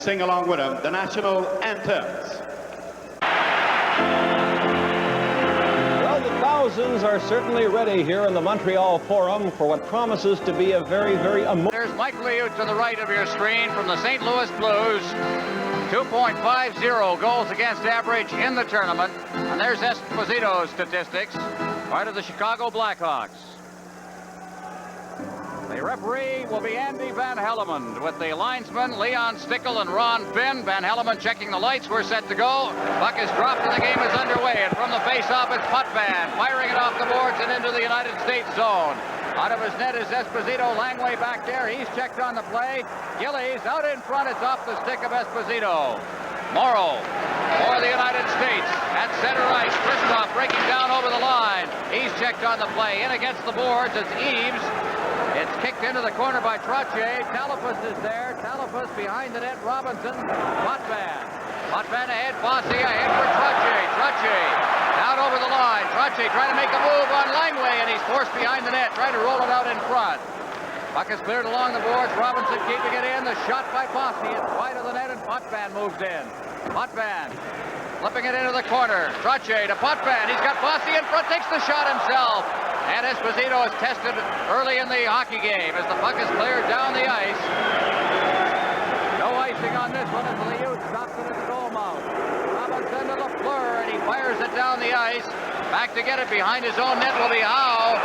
Sing along with them the national anthems. Well, the thousands are certainly ready here in the Montreal Forum for what promises to be a very, very emotional. There's Mike Liout to the right of your screen from the St. Louis Blues. 2.50 goals against average in the tournament. And there's Т.Эспозito's statistics, part of the Chicago Blackhawks. The referee will be Andy Van Hellemond with the linesmen Leon Stickel and Ron Finn. Van Hellemond checking the lights. We're set to go. Puck is dropped and the game is underway. And from the face-off, it's Potven firing it off the boards and into the United States zone. Out of his net is Т.Эспозито. Langway back there. He's checked on the play. Gillies out in front. It's off the stick of Т.Эспозито. Morrow for the United States at center ice. Kristoff breaking down over the line. He's checked on the play. In against the boards. It's Eaves. It's kicked into the corner by Trottier. Talafus is there. Talafus behind the net. Robinson. Potven. Potven ahead. Bossy ahead for Trottier. Trottier out over the line. Trottier trying to make a move on Langway, and he's forced behind the net, trying to roll it out in front. Puck is cleared along the boards. Robinson keeping it in. The shot by Bossy. It's wide of the net, and Potven moves in. Potven flipping it into the corner. Trottier to Potven. He's got Bossy in front. Takes the shot himself. And Т.Эспозито is tested early in the hockey game as the puck is cleared down the ice. No icing on this one as Liout stops it at the goal mouth. Robinson to Lafleur, and he fires it down the ice. Back to get it behind his own net will be Howe.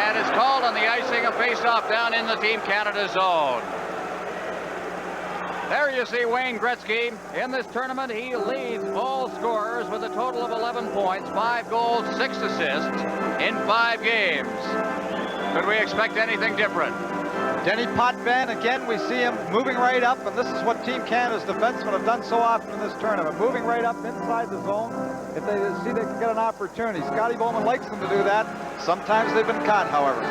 And it's called on the icing, a face-off down in the Team Canada zone. There you see Wayne Gretzky. In this tournament, he leads all scorers with a total of 11 points, 5 goals, 6 assists in 5 games. Could we expect anything different? Denny Potven, again, we see him moving right up, and this is what Team Canada's defensemen have done so often in this tournament, moving right up inside the zone. If they see they can get an opportunity. Scotty Bowman likes them to do that. Sometimes they've been caught, however.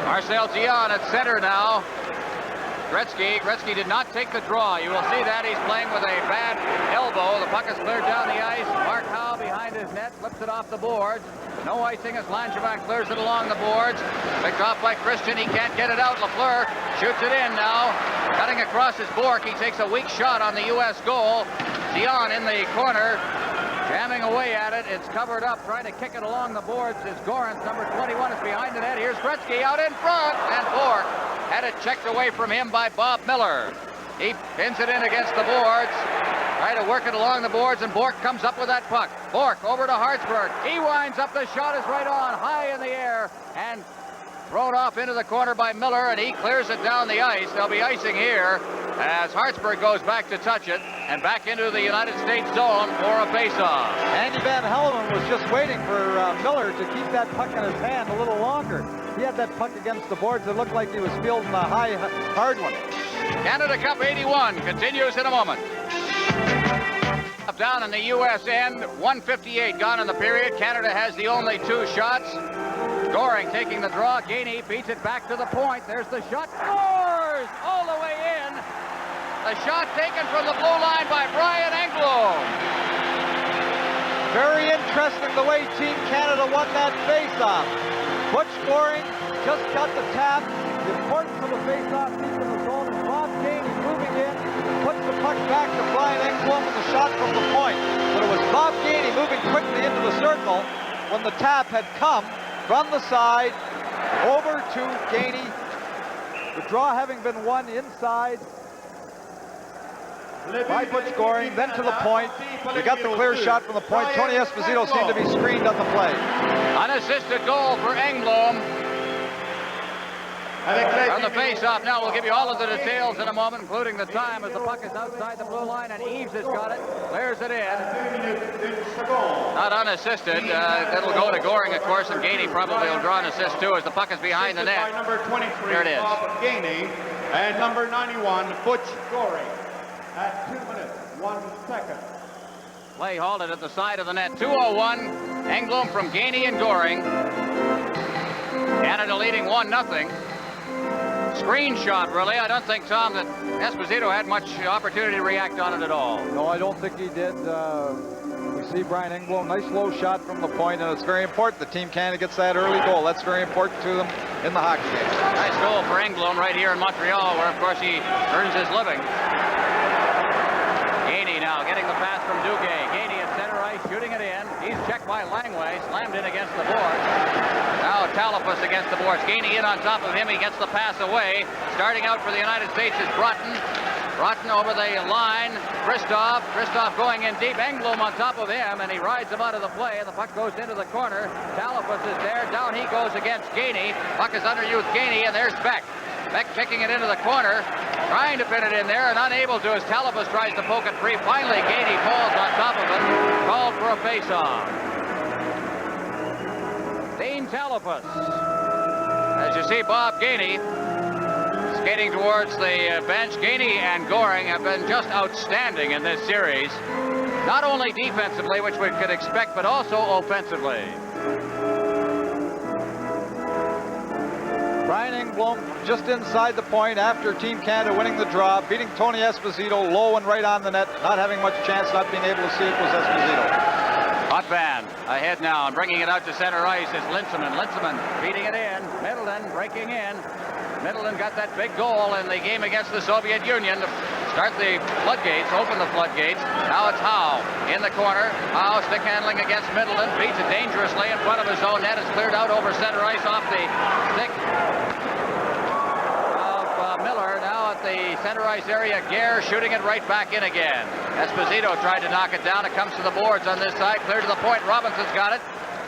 Marcel Dion at center now. Gretzky did not take the draw. You will see that he's playing with a bad elbow. The puck is cleared down the ice. Mark Howe behind his net, flips it off the boards. No icing as Langevin clears it along the boards. Picked off by Christian. He can't get it out. Lafleur shoots it in now. Cutting across his Bourque. He takes a weak shot on the U.S. goal. Dion in the corner, jamming away at it. It's covered up, trying to kick it along the boards. Is Gorance, number 21, is behind the net. Here's Gretzky out in front, and Bourque had it checked away from him by Bob Miller. He pins it in against the boards. Try to work it along the boards, and Bourque comes up with that puck. Bourque over to Hartsburg. He winds up. The shot is right on, high in the air, and thrown off into the corner by Miller, and he clears it down the ice. There'll be icing here as Hartsburg goes back to touch it, and back into the United States zone for a face-off. Andy Van Hellemond was just waiting for Miller to keep that puck in his hand a little longer. He had that puck against the boards. It looked like he was fielding a hard one. Canada Cup-81 continues in a moment. Up down in the U.S. end, 1:58 gone in the period. Canada has the only 2 shots. Goring taking the draw. Gainey beats it back to the point. There's the shot. Scores all the way in. The shot taken from the blue line by Brian Engblom. Very interesting the way Team Canada won that face-off. Butch Goring just got the tap. The importance of the face-off deep in the zone is Bob Gainey moving in, puts the puck back to Brian Engblom with the shot from the point. But it was Bob Gainey moving quickly into the circle when the tap had come from the side over to Gainey. The draw having been won inside by Butch Goring, then to the point. They got the clear shot from the point. Tony Ť.Éspozito seemed to be screened on the play. Unassisted goal for Engblom. On the face-off now, we'll give you all of the details in a moment, including the time as the puck is outside the blue line, and Eaves has got it, clears it in. Not unassisted. It'll go to Goring, of course, and Gainey probably will draw an assist too as the puck is behind the net. Number 23, Here it is. Bob Gainey, and number 91, Butch Goring, at 2 minutes, 1 second. Play halted at the side of the net. 2:01. Engblom from Gainey and Goring. Canada leading 1-0. Screenshot, really. I don't think, Tom, that Ť.Éspozito had much opportunity to react on it at all. No, I don't think he did. We see Brian Engblom, nice low shot from the point, and it's very important that Team Canada gets that early goal. That's very important to them in the hockey game. Nice goal for Engblom right here in Montreal, where, of course, he earns his living. from Duguay. Gainey at center ice, shooting it in. He's checked by Langway, slammed in against the boards. Now Talipus against the boards. Gainey in on top of him. He gets the pass away. Starting out for the United States is Broughton. Broughton over the line. Christoph going in deep. Engblom on top of him, and he rides him out of the play. And the puck goes into the corner. Talipus is there. Down he goes against Gainey. Puck is underneath Gainey, and there's Beck. Beck kicking it into the corner, trying to pin it in there, and unable to as Talipus tries to poke it free. Finally, Gainey falls on top of it. Called for a face-off. Dean Talipus. As you see, Bob Gainey skating towards the bench. Gainey and Goring have been just outstanding in this series. Not only defensively, which we could expect, but also offensively. Brian Engblom just inside the point after Team Canada winning the draw, beating Т.Эспозито low and right on the net, not having much chance, not being able to see it was Т.Эспозито. Potvan ahead now and bringing it out to center ice is Linseman. Linseman beating it in. Middleton breaking in. Middleton got that big goal in the game against the Soviet Union to start the floodgates, open the floodgates. Now it's Howe in the corner. Howe stick handling against Middleton. Beats it dangerously in front of his own net. It's cleared out over center ice off the stick of Miller. Now at the center ice area, Gare shooting it right back in again. Esposito tried to knock it down. It comes to the boards on this side. Clear to the point. Robinson's got it.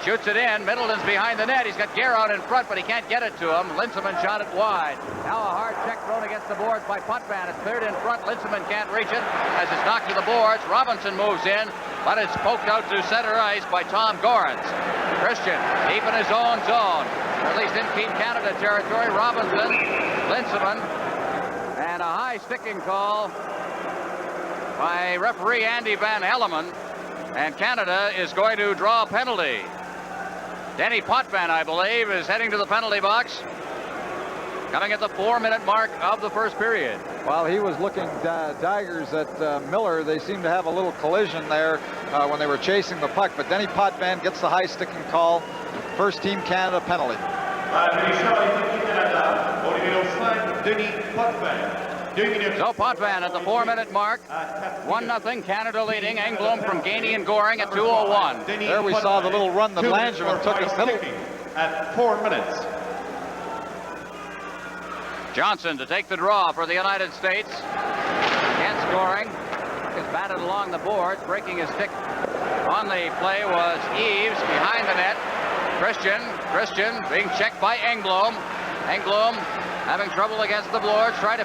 Shoots it in. Middleton's behind the net. He's got Gare out in front, but he can't get it to him. Linseman shot it wide. Now a hard check thrown against the boards by Potvan. It's cleared in front. Linseman can't reach it as it's knocked to the boards. Robinson moves in, but it's poked out to center ice by Tom Gorans. Christian deep in his own zone, or at least in Team Canada territory. Robinson, Linseman, and a high sticking call by referee Andy Van Hellemond, and Canada is going to draw a penalty. Denny Potvan, I believe, is heading to the penalty box, coming at the 4-minute mark of the first period. While he was looking daggers at Miller, they seemed to have a little collision there when they were chasing the puck, but Denny Potvan gets the high sticking call. First Team Canada penalty. So Potvan at the 4-minute mark, 1-0, Canada leading. Engblom from Gainey and Goring at 2:01. There we saw the little run that Langerman took at middle. At 4 minutes. Johnson to take the draw for the United States. Against Goring. Is batted along the boards, breaking his stick on the play was Eves behind the net. Christian being checked by Engblom. Engblom having trouble against the boards, try to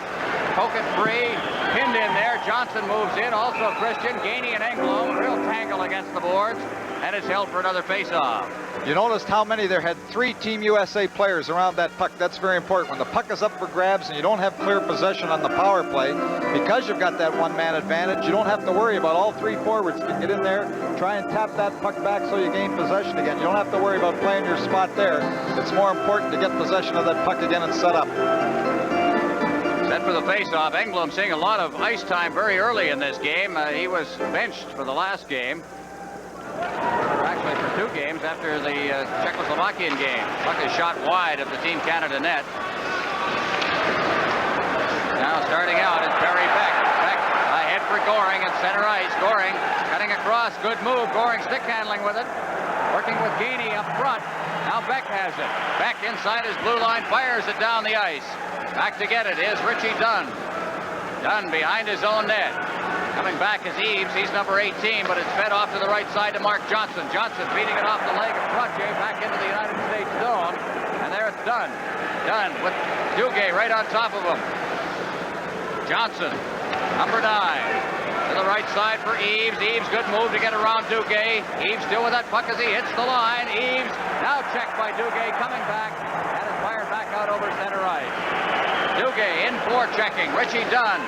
poke it free, pinned in there. Johnson moves in, also Christian. Gainey and Engblom, a real tangle against the boards, and it's held for another face-off. You noticed how many there had 3 Team USA players around that puck. That's very important. When the puck is up for grabs and you don't have clear possession on the power play, because you've got that one-man advantage, you don't have to worry about all 3 forwards can get in there, try and tap that puck back so you gain possession again. You don't have to worry about playing your spot there. It's more important to get possession of that puck again and set up. Set for the face-off. Engblom seeing a lot of ice time very early in this game. He was benched for the last game. Actually for 2 games after the Czechoslovakian game. Puck is shot wide of the Team Canada net. Now starting out is Barry Beck. Beck ahead for Goring at center ice. Goring cutting across. Good move. Goring stick handling with it. Working with Gainey up front. Now Beck has it. Beck inside his blue line, fires it down the ice. Back to get it is Richie Dunn. Dunn behind his own net. Coming back is Eves. He's number 18, but it's fed off to the right side to Mark Johnson. Johnson beating it off the leg of Trottier back into the United States zone. And there it's Dunn. Dunn with Duguay right on top of him. Johnson, number 9. To the right side for Eves. Eves, good move to get around Duguay. Eves still with that puck as he hits the line. Eves now checked by Duguay, coming back. And is fired back out over center ice. Duguay in for checking. Richie Dunn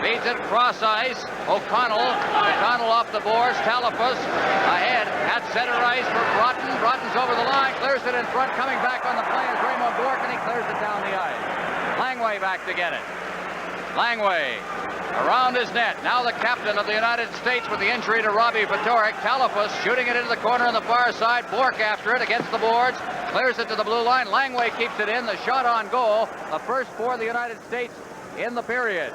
feeds it across ice. O'Connell off the boards. Talipus ahead at center ice for Broughton. Broughton's over the line, clears it in front. Coming back on the play is Raymond Bourque, and he clears it down the ice. Langway back to get it. Langway around his net. Now the captain of the United States with the injury to Robbie Fatorik. Talipus shooting it into the corner on the far side. Bourque after it against the boards. Clears it to the blue line. Langway keeps it in. The shot on goal. A first for the United States in the period.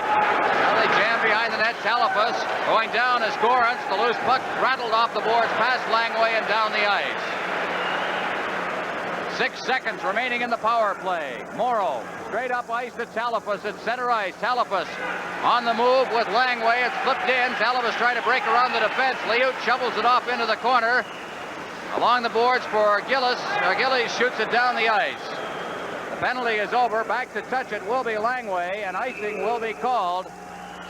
Now they jam behind the net. Talipus going down as Gorance. The loose puck rattled off the boards past Langway and down the ice. 6 seconds remaining in the power play. Morrow straight up ice to Talipus at center ice. Talipus on the move with Langway. It's flipped in. Talipus trying to break around the defense. Liout shovels it off into the corner. Along the boards for Gillis. Gillies shoots it down the ice. The penalty is over. Back to touch it will be Langway, and icing will be called.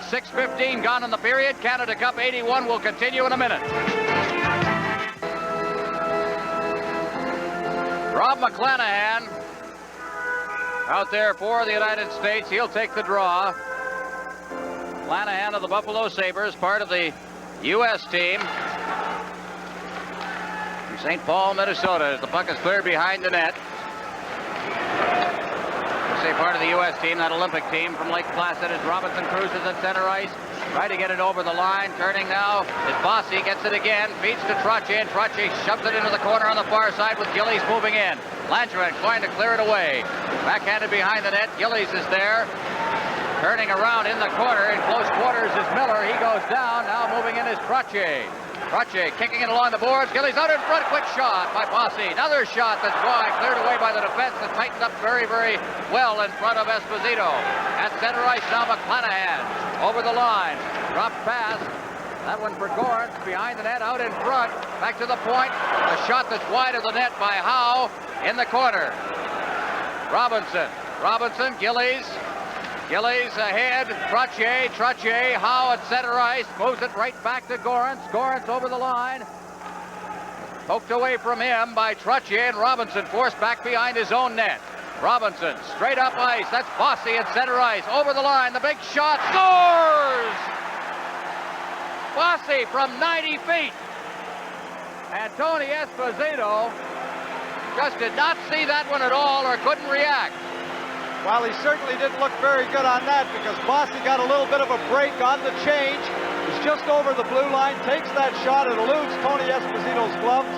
6:15 gone in the period. Canada Cup 81 will continue in a minute. Rob McClanahan out there for the United States. He'll take the draw. McClanahan of the Buffalo Sabres, part of the U.S. team. From St. Paul, Minnesota, as the puck is cleared behind the net. Say part of the U.S. team, that Olympic team from Lake Placid, as Robinson cruises at center ice. Try to get it over the line. Turning now is Bossy. Gets it again. Feeds to Trottier, and Trottier shoves it into the corner on the far side with Gillies moving in. Langevin trying to clear it away. Backhanded behind the net. Gillies is there. Turning around in the corner. In close quarters is Miller. He goes down. Now moving in is Trottier. Trottier kicking it along the boards. Gillies out in front. Quick shot by Bossy. Another shot that's wide. Cleared away by the defense and tightened up very, very well in front of Esposito. At center ice now McClanahan. Over the line. Drop pass. That one for Gorance. Behind the net. Out in front. Back to the point. A shot that's wide of the net by Howe in the corner. Robinson. Robinson. Gillies. Gillies ahead, Trottier, Howe at center ice, moves it right back to Gorance. Gorance over the line. Poked away from him by Trottier, and Robinson forced back behind his own net. Robinson, straight up ice, that's Bossy at center ice, over the line, the big shot, scores! Bossy from 90 feet. And Tony Esposito just did not see that one at all or couldn't react. Well, he certainly didn't look very good on that because Bossy got a little bit of a break on the change. He's just over the blue line, takes that shot, it eludes Tony Esposito's gloves.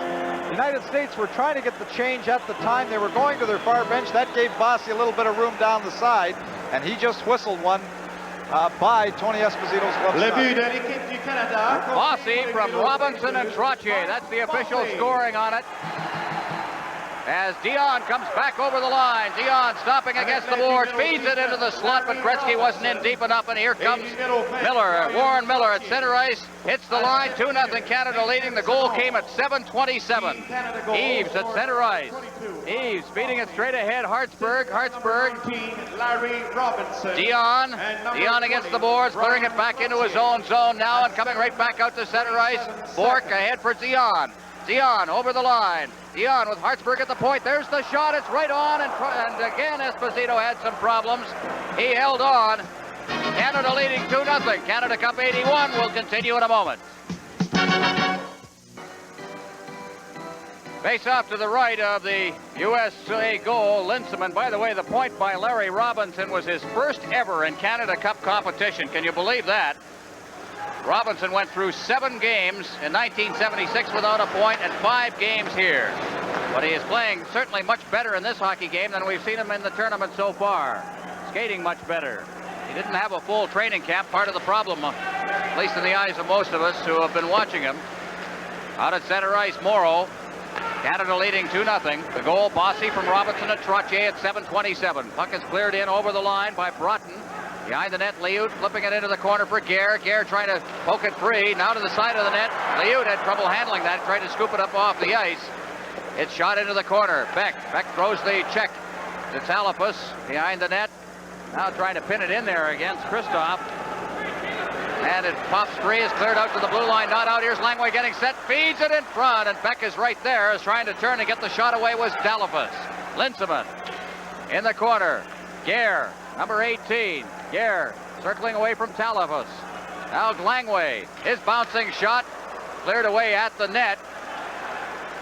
The United States were trying to get the change at the time. They were going to their far bench. That gave Bossy a little bit of room down the side, and he just whistled one by Tony Esposito's glove. Bossy from Robinson and Trottier. That's the official scoring on it. As Dion comes back over the line. Dion stopping against the boards, feeds it into the slot, but Gretzky wasn't in deep enough, and here comes Miller. Warren Miller at center ice, hits the line, 2-0 Canada leading. The goal came at 7:27. Eaves at center ice. Eaves feeding it straight ahead, Hartsburg. Larry Robinson. Dion against the boards, clearing it back into his own zone now, and coming right back out to center ice. Bork ahead for Dion. Dion over the line. Dion with Hartsburg at the point. There's the shot. It's right on. And again, Esposito had some problems. He held on. Canada leading 2-0. Canada Cup 81 will continue in a moment. Face off to the right of the USA goal, Linseman. By the way, the point by Larry Robinson was his first ever in Canada Cup competition. Can you believe that? Robinson went through 7 games in 1976 without a point and 5 games here. But he is playing certainly much better in this hockey game than we've seen him in the tournament so far. Skating much better. He didn't have a full training camp, part of the problem, at least in the eyes of most of us who have been watching him. Out at center ice, Morrow. Canada leading 2-0. The goal, Bossy from Robinson and Trottier at 7:27. Puck is cleared in over the line by Broughton. Behind the net, Liout flipping it into the corner for Gare. Gare trying to poke it free. Now to the side of the net. Liout had trouble handling that. Tried to scoop it up off the ice. It's shot into the corner. Beck throws the check to Talipus behind the net. Now trying to pin it in there against Kristoff. And it pops free. Is cleared out to the blue line. Not out. Here's Langway getting set. Feeds it in front. And Beck is right there. Is trying to turn and get the shot away was Talipus. Linseman in the corner. Gare, number 18. Gare circling away from Talipus. Now Langway. His bouncing shot cleared away at the net.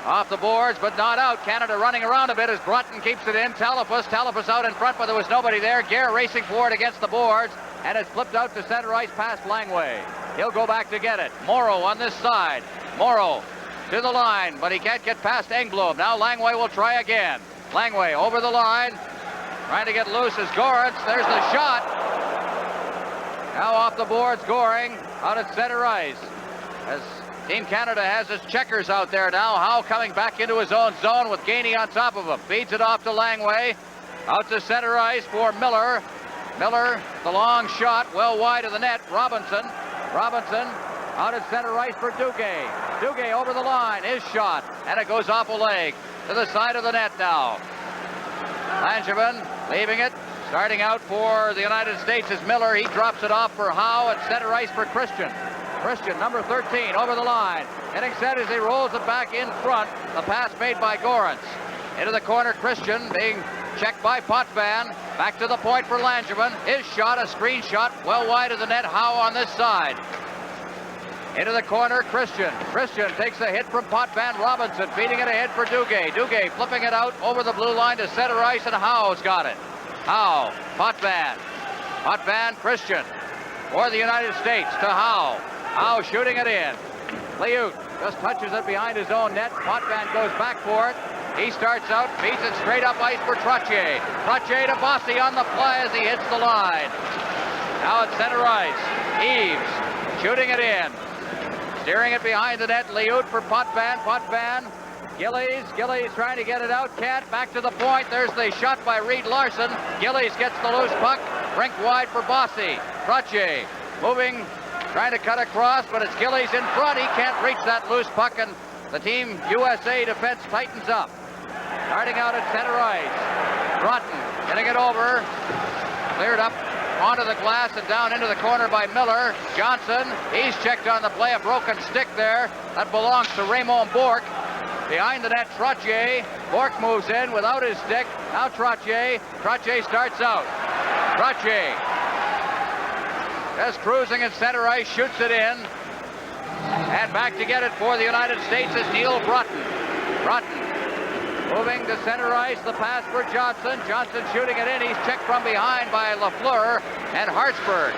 Off the boards, but not out. Canada running around a bit as Broughton keeps it in. Talipus out in front, but there was nobody there. Gare racing forward against the boards, and it's flipped out to center ice past Langway. He'll go back to get it. Morrow on this side. Morrow to the line, but he can't get past Engblom. Now Langway will try again. Langway over the line, trying to get loose as Gorance. There's the shot. Now off the boards, Goring out at center ice. As Team Canada has his checkers out there now. Howe coming back into his own zone with Gainey on top of him. Feeds it off to Langway. Out to center ice for Miller. Miller, the long shot, well wide of the net. Robinson out at center ice for Duguay. Duguay over the line, his shot, and it goes off a leg to the side of the net now. Langevin leaving it. Starting out for the United States is Miller. He drops it off for Howe at center ice for Christian. Christian, number 13, over the line. Getting set as he rolls it back in front. The pass made by Gorance. Into the corner, Christian being checked by Potvan. Back to the point for Langevin. His shot, a screen shot, well wide of the net. Howe on this side. Into the corner, Christian. Christian takes a hit from Potvan. Robinson feeding it ahead for Duguay. Duguay flipping it out over the blue line to center ice, and Howe's got it. Howe, Potvan. Potvan, Christian. For the United States to Howe. Howe shooting it in. Liout just touches it behind his own net. Potvan goes back for it. He starts out, feeds it straight up ice for Trottier. Trottier to Bossy on the fly as he hits the line. Now at center ice. Eves shooting it in. Steering it behind the net. Liout for Potvan. Potvan. Gillies trying to get it out. Can't. Back to the point. There's the shot by Reed Larson. Gillies gets the loose puck. Rink wide for Bossy. Trottier moving, trying to cut across, but it's Gillies in front. He can't reach that loose puck, and the Team USA defense tightens up. Starting out at center ice. Broughton getting it over. Cleared up onto the glass and down into the corner by Miller. Johnson, he's checked on the play. A broken stick there. That belongs to Raymond Bourque. Behind the net, Trottier. Bourque moves in without his stick. Now Trottier. Trottier starts out. Trottier just cruising at center ice, shoots it in. And back to get it for the United States is Neil Broughton. Broughton moving to center ice, the pass for Johnson. Johnson shooting it in. He's checked from behind by Lafleur and Hartsburg.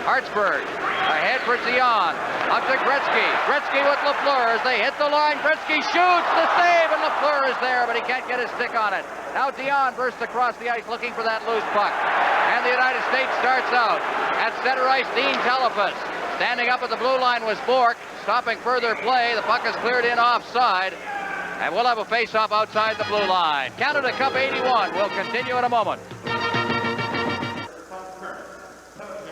Hartsburg ahead for Zion. Up to Gretzky. Gretzky with Lafleur as they hit the line. Gretzky shoots the save, and Lafleur is there, but he can't get his stick on it. Now Dion bursts across the ice looking for that loose puck. And the United States starts out. At center ice, Dean Telephus. Standing up at the blue line was Bourque. Stopping further play. The puck is cleared in offside. And we'll have a face-off outside the blue line. Canada Cup 81 will continue in a moment.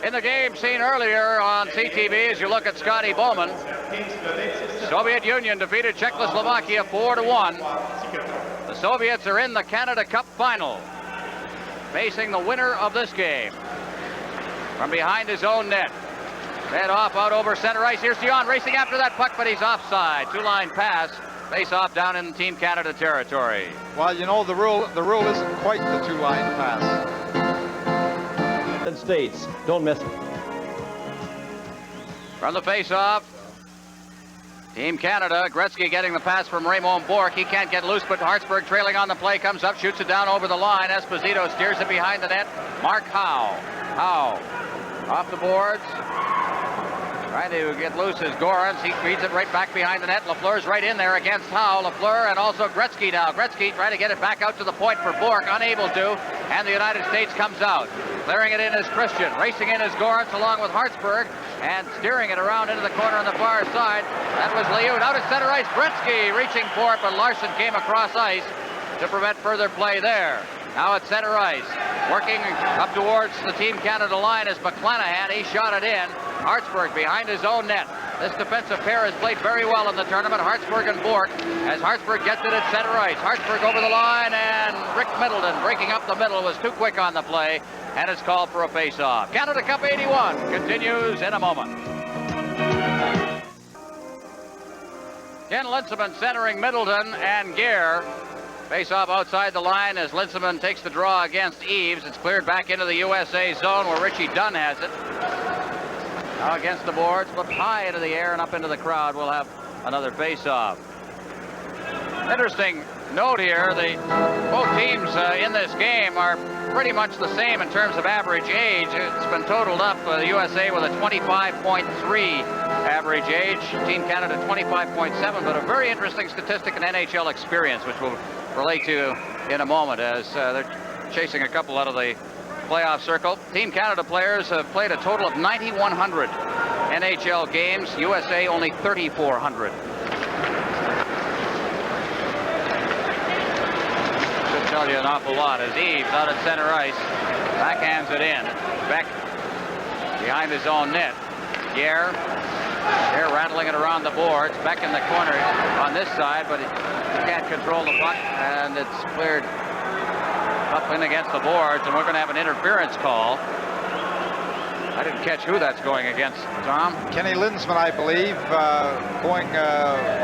In the game seen earlier on CTV, as you look at Scotty Bowman, Soviet Union defeated Czechoslovakia 4-1. The Soviets are in the Canada Cup final, facing the winner of this game. From behind his own net. Head off out over center ice. Here's Dion racing after that puck, but he's offside. Two-line pass. Face off down in Team Canada territory. Well, you know, the rule isn't quite the two-line pass. States, don't miss it. From the face-off, Team Canada, Gretzky getting the pass from Raymond Bourque. He can't get loose, but Hartsburg trailing on the play, comes up, shoots it down over the line. Esposito steers it behind the net. Mark Howe. Howe off the boards. Trying to get loose is Gorance. He feeds it right back behind the net. Lafleur's right in there against Howe. Lafleur and also Gretzky now. Gretzky trying to get it back out to the point for Bourque. Unable to. And the United States comes out. Clearing it in is Christian. Racing in is Gorance along with Hartsburg. And steering it around into the corner on the far side. That was Liout. Out at center ice. Gretzky reaching for it, but Larson came across ice to prevent further play there. Now at center ice. Working up towards the Team Canada line is McClanahan. He shot it in. Hartsburg behind his own net. This defensive pair has played very well in the tournament, Hartsburg and Bourque, as Hartsburg gets it at center ice. Hartsburg over the line, and Rick Middleton breaking up the middle was too quick on the play, and it's called for a face-off. Canada Cup 81 continues in a moment. Ken Linsman centering Middleton and Gare. Face-off outside the line as Linsman takes the draw against Eves. It's cleared back into the USA zone where Richie Dunn has it. Now against the boards, flipped high into the air and up into the crowd. We'll have another face-off. Interesting note here, both teams in this game are pretty much the same in terms of average age. It's been totaled up, the USA with a 25.3 average age, Team Canada 25.7, but a very interesting statistic in NHL experience, which we'll relate to in a moment as they're chasing a couple out of the playoff circle. Team Canada players have played a total of 9,100 NHL games. USA only 3,400. Should tell you an awful lot as Eves out at center ice backhands it in. Beck behind his own net. Guerre rattling it around the boards. Beck in the corner on this side, but he can't control the puck, and it's cleared up in against the boards, and we're going to have an interference call. I didn't catch who that's going against, Tom. Kenny Lindsman, I believe, going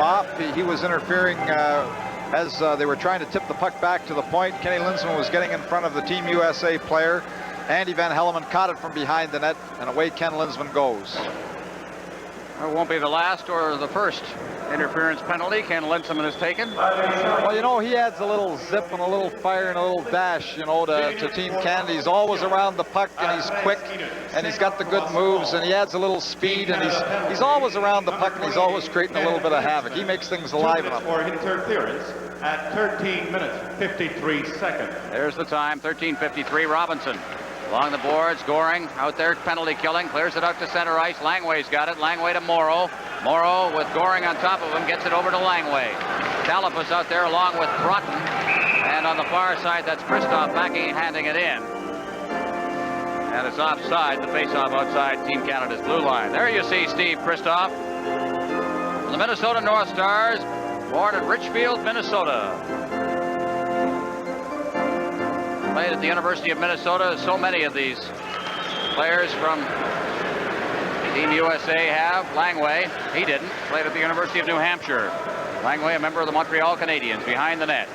off. He was interfering as they were trying to tip the puck back to the point. Kenny Lindsman was getting in front of the Team USA player. Andy Van Hellemond caught it from behind the net, and away Ken Lindsman goes. It won't be the last or the first interference penalty Ken Lindsman has taken. Well, you know, he adds a little zip and a little fire and a little dash, you know, to Team Canada. He's always around the puck, and he's quick, and he's got the good moves, and he adds a little speed, and he's always around the puck, and he's always creating a little bit of havoc. He makes things alive enough. For interference at 13 minutes, 53 seconds. There's the time, 13:53. Robinson along the boards, Goring out there, penalty killing, clears it out to center ice. Langway's got it. Langway to Morrow. Morrow with Goring on top of him gets it over to Langway. Talipus out there along with Broughton, and on the far side that's Kristoff handing it in. And it's offside, the face-off outside Team Canada's blue line. There you see Steve Kristoff, the Minnesota North Stars, born in Richfield, Minnesota. Played at the University of Minnesota. So many of these players from Team USA have. Langway, he didn't. Played at the University of New Hampshire. Langway, a member of the Montreal Canadiens, behind the net.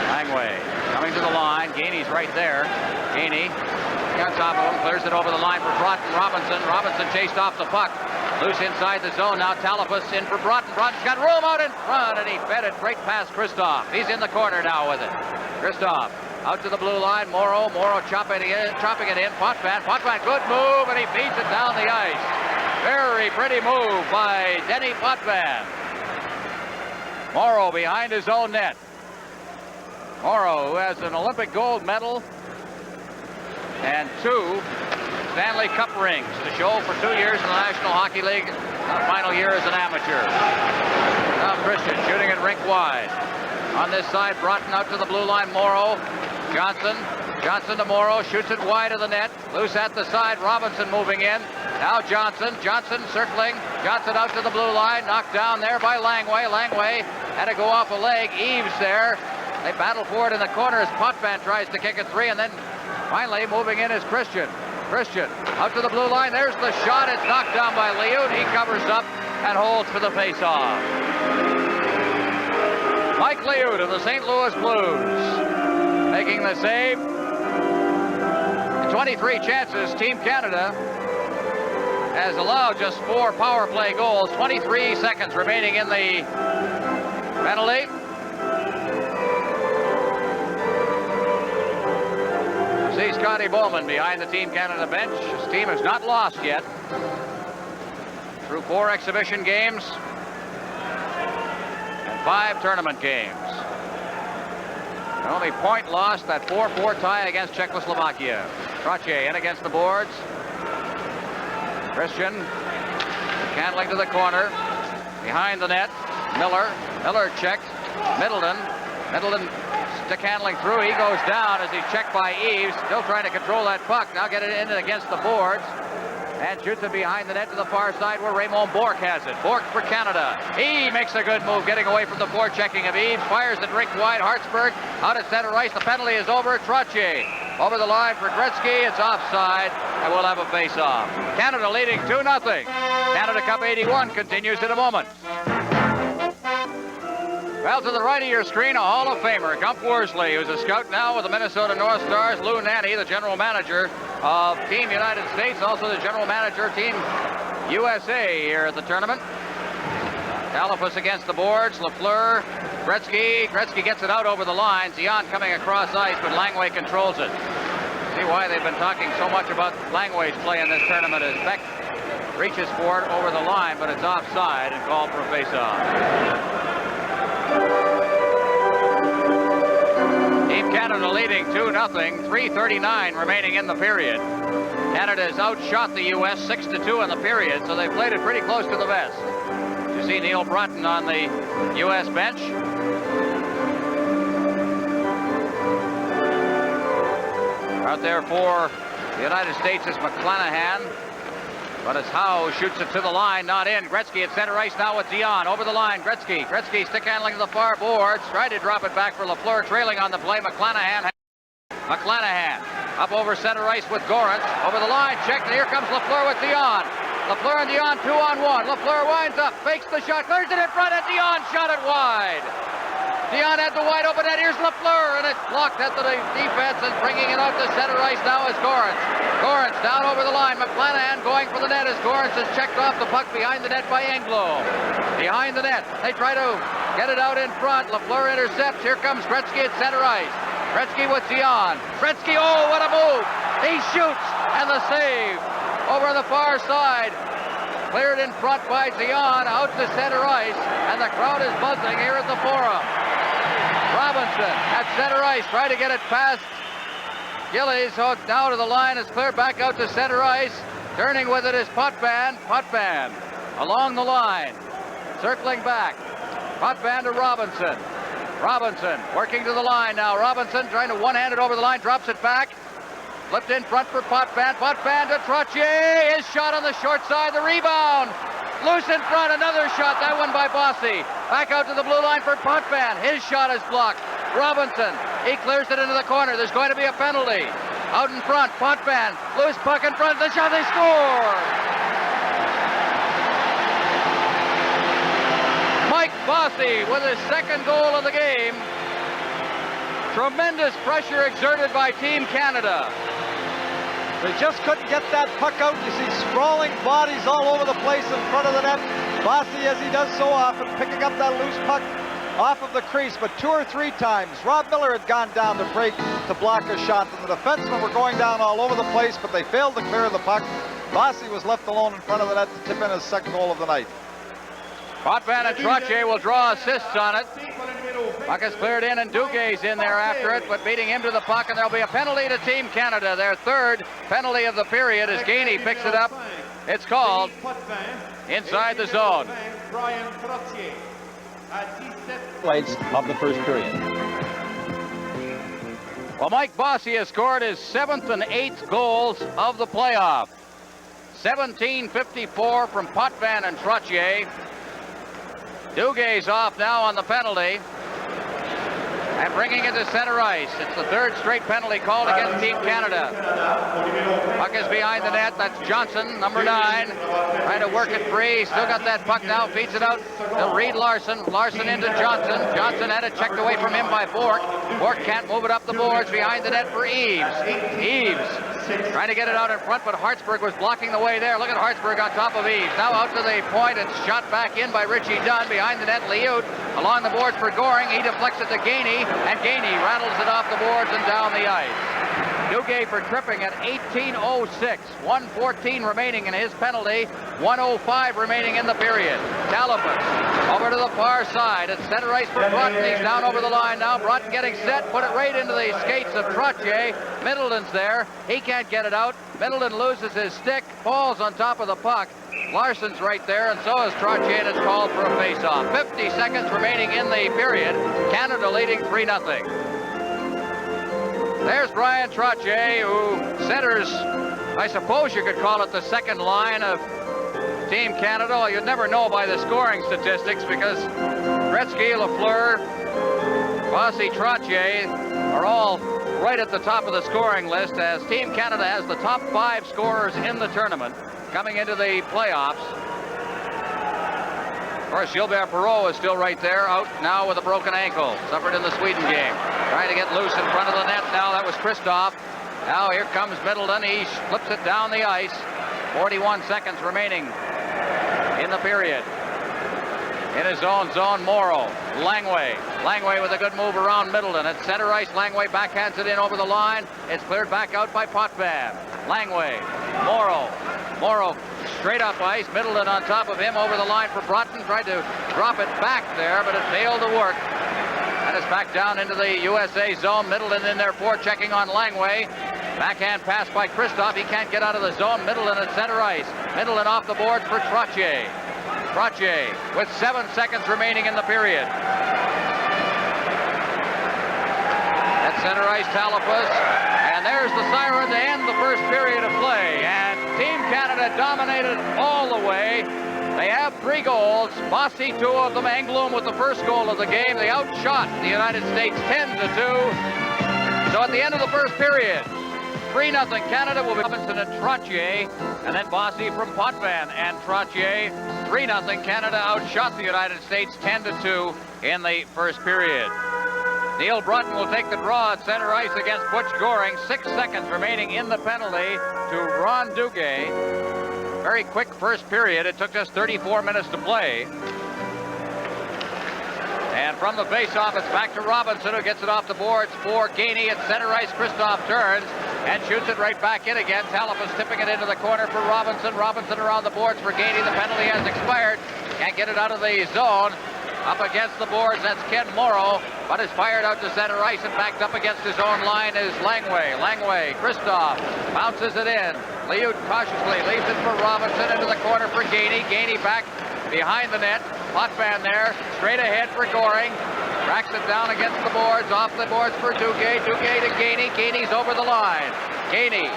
Langway coming to the line. Gainey's right there. Gainey on top of him, clears it over the line for Broughton. Robinson chased off the puck. Loose inside the zone. Now Talipus in for Broughton. Broughton's got room out in front, and he fed it right past Kristoff. He's in the corner now with it. Kristoff out to the blue line. Morrow chopping it in. Potven, good move, and he feeds it down the ice. Very pretty move by Denny Potven. Morrow behind his own net. Morrow, who has an Olympic gold medal and 2 Stanley Cup rings to show for 2 years in the National Hockey League, final year as an amateur. Now Christian shooting it rink wide. On this side, Broughton out to the blue line. Morrow, Johnson to Morrow, shoots it wide of the net. Loose at the side, Robinson moving in. Now Johnson circling. Johnson out to the blue line, knocked down there by Langway. Langway had to go off a leg. Eves there. They battle for it in the corner as Potvan tries to kick it 3, and then finally moving in is Christian out to the blue line. There's the shot. It's knocked down by Liout. He covers up and holds for the face-off. Mike Liout of the St. Louis Blues making the save. 23 chances. Team Canada has allowed just 4 power play goals. 23 seconds remaining in the penalty. See Scotty Bowman behind the Team Canada bench. His team has not lost yet through 4 exhibition games and 5 tournament games. The only point lost, that 4-4 tie against Czechoslovakia. Trottier in against the boards. Christian handling to the corner. Behind the net, Miller checked. Middleton stick handling through. He goes down as he's checked by Eves. Still trying to control that puck. Now get it in against the boards. And shoots it behind the net to the far side where Raymond Bourque has it. Bourque for Canada. He makes a good move getting away from the forechecking of Eves. Fires it rink wide. Hartsburg out at center ice. The penalty is over. Trottier over the line for Gretzky. It's offside, and we'll have a face-off. Canada leading 2-0. Canada Cup 81 continues in a moment. Well, to the right of your screen, a Hall of Famer, Gump Worsley, who's a scout now with the Minnesota North Stars. Lou Nanne, the general manager of Team United States, also the general manager of Team USA here at the tournament. Talipus against the boards. Lafleur, Gretzky gets it out over the line. Zion coming across ice, but Langway controls it. See why they've been talking so much about Langway's play in this tournament as Beck reaches for it over the line, but it's offside and called for a face-off. Team Canada leading 2-0, 3:39 remaining in the period. Canada has outshot the U.S. 6-2 in the period, so they played it pretty close to the vest. You see Н.Бротен on the U.S. bench. Out there for the United States is McClanahan. But as Howe shoots it to the line, not in. Gretzky at center ice now with Dion. Over the line, Gretzky. Gretzky stick handling to the far boards. Tried to drop it back for Lafleur, trailing on the play. McClanahan up over center ice with Gorance. Over the line, checked, and here comes Lafleur with Dion. Lafleur and Dion 2-on-1. Lafleur winds up, fakes the shot, clears it in front, and Dion shot it wide. Dion had the wide open net. Here's Lafleur, and it's blocked at the defense, and bringing it out to center ice now is Gorance. Gorance down over the line. McClanahan going for the net as Gorance has checked off the puck behind the net by Englo. Behind the net, they try to get it out in front. Lafleur intercepts. Here comes Gretzky at center ice. Gretzky with Dion. Gretzky, oh, what a move! He shoots, and the save over on the far side. Cleared in front by Dion, out to center ice, and the crowd is buzzing here at the Forum. Robinson at center ice, trying to get it past Gillies. So now to the line, is cleared back out to center ice. Turning with it is Potvan. Potvan along the line, circling back. Potvan to Robinson. Robinson working to the line now. Robinson trying to one-hand it over the line, drops it back. Flipped in front for Potvan. Potvan to Trottier. His shot on the short side. The rebound. Loose in front. Another shot. That one by Bossy. Back out to the blue line for Potvan. His shot is blocked. Robinson. He clears it into the corner. There's going to be a penalty. Out in front. Potvan. Loose puck in front. The shot. They score. Mike Bossy with his second goal of the game. Tremendous pressure exerted by Team Canada. They just couldn't get that puck out. You see sprawling bodies all over the place in front of the net. Bossy, as he does so often, picking up that loose puck off of the crease, but 2 or 3 times. Р.Миллер had gone down to break to block a shot, and the defensemen were going down all over the place, but they failed to clear the puck. Bossy was left alone in front of the net to tip in his second goal of the night. Potvan and Trottier will draw assists on it. Puck is cleared in, and Duguay's in there after it, but beating him to the puck, and there'll be a penalty to Team Canada. Their third penalty of the period as Gainey picks it up. It's called inside the zone. Lights of the first period. Well, Mike Bossy has scored his 7th and 8th goals of the playoff. 17:54 from Potvan and Trottier. Duguay's off now on the penalty. And bringing it to center ice. It's the 3rd straight penalty called against Team Canada. Puck is behind the net. That's Johnson, number 9. Trying to work it free. Still got that puck now. Feeds it out to Reed Larson. Larson into Johnson. Johnson had it checked away from him by Bork. Bork can't move it up the boards. Behind the net for Eves. Eves trying to get it out in front, but Hartsburg was blocking the way there. Look at Hartsburg on top of Eves. Now out to the point. It's shot back in by Richie Dunn. Behind the net, Liout along the boards for Goring. He deflects it to Gainey, and Gainey rattles it off the boards and down the ice. Duguay for tripping at 18:06. 1:14 remaining in his penalty. 1:05 remaining in the period. Talbot over to the far side. At center ice for Broughton. He's down over the line now. Broughton getting set. Put it right into the skates of Trottier. Middleton's there. He can't get it out. Middleton loses his stick. Falls on top of the puck. Larson's right there, and so is Trottier, and it's called for a face-off. 50 seconds remaining in the period. Canada leading 3-0. There's Brian Trottier, who centers, I suppose you could call it the second line of Team Canada. Well, you'd never know by the scoring statistics because Gretzky, Lafleur, Bossy, Trottier are all right at the top of the scoring list, as Team Canada has the top 5 scorers in the tournament coming into the playoffs. Of course, Gilbert Perreault is still right there, out now with a broken ankle, suffered in the Sweden game. Trying to get loose in front of the net now. That was Kristoff. Now here comes Middleton. He flips it down the ice. 41 seconds remaining in the period. In his own zone, Morrow. Langway. Langway with a good move around Middleton. At center ice, Langway backhands it in over the line. It's cleared back out by Potvan. Langway. Morrow. Morrow straight up ice. Middleton on top of him over the line for Broughton. Tried to drop it back there, but it failed to work. And a back down into the USA zone. Middleton in there forechecking on Langway. Backhand pass by Christoph. He can't get out of the zone. Middleton at center ice. Middleton off the board for Trottier. Trottier with 7 seconds remaining in the period. At center ice, Talafas. And there's the siren to end the first period of play. And Team Canada dominated all the way. They have 3 goals. Bossy 2 of them. Englund with the first goal of the game. They outshot the United States 10-2. So at the end of the first period, 3-0 Canada will be Robinson and Trottier. And then Bossy from Potven and Trottier. 3-0 Canada outshot the United States 10-2 in the first period. Н.Бротен will take the draw at center ice against Butch Goring. 6 seconds remaining in the penalty to Ron Duguay. Very quick first period. It took just 34 minutes to play. And from the faceoff, it's back to Robinson, who gets it off the boards for Gainey at center ice. Christoph turns and shoots it right back in again. Talafas tipping it into the corner for Robinson. Robinson around the boards for Gainey. The penalty has expired. Can't get it out of the zone. Up against the boards, that's Ken Morrow, but is fired out to center ice and backed up against his own line is Langway. Langway, Christoph bounces it in. Liyut cautiously leaves it for Robinson into the corner for Gainey. Gainey back behind the net. Potvan there, straight ahead for Goring. Tracks it down against the boards, off the boards for Duguay. Duguay to Gainey. Gainey's over the line. Gainey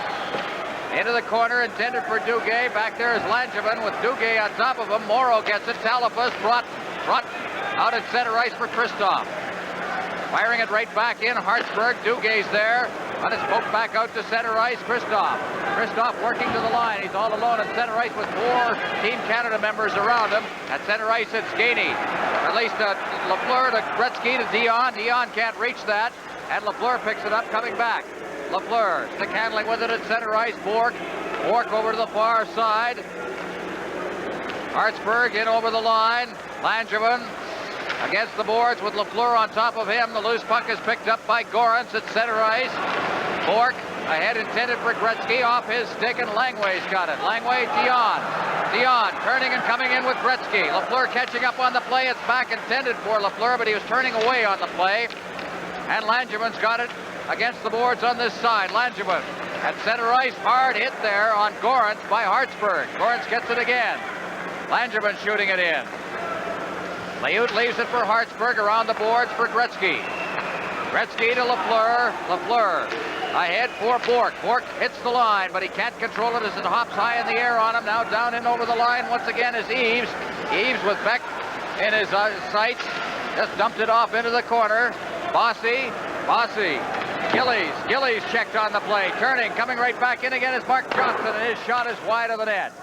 into the corner, intended for Duguay. Back there is Langevin with Duguay on top of him. Morrow gets it. Talafas, Broughton out at center ice for Christoph. Firing it right back in. Hartsburg, Dugay's there. And it's poked back out to center ice. Christoph working to the line. He's all alone at center ice with 4 Team Canada members around him. At center ice, it's Gainey. Released to Lafleur, to Gretzky, to Dion. Dion can't reach that. And Lafleur picks it up, coming back. Lafleur, stick handling with it at center ice. Bork over to the far side. Hartsburg in over the line. Langevin against the boards with Lafleur on top of him. The loose puck is picked up by Gorence at center ice. Bork ahead, intended for Gretzky, off his stick, and Langway's got it. Langway, Dion turning and coming in with Gretzky. Lafleur catching up on the play. It's back intended for Lafleur, but he was turning away on the play. And Langevin's got it against the boards on this side. Langevin at center ice, hard hit there on Gorence by Hartsburg. Gorence gets it again. Langevin shooting it in. Liyut leaves it for Hartsburg, around the boards for Gretzky. Gretzky to Lafleur. Lafleur ahead for Bork. Bork hits the line, but he can't control it as it hops high in the air on him. Now down in over the line once again is Eaves. Eaves with Beck in his sights. Just dumped it off into the corner. Bossy. Gillies checked on the play. Turning, coming right back in again is Mark Johnson, and his shot is wide of the net.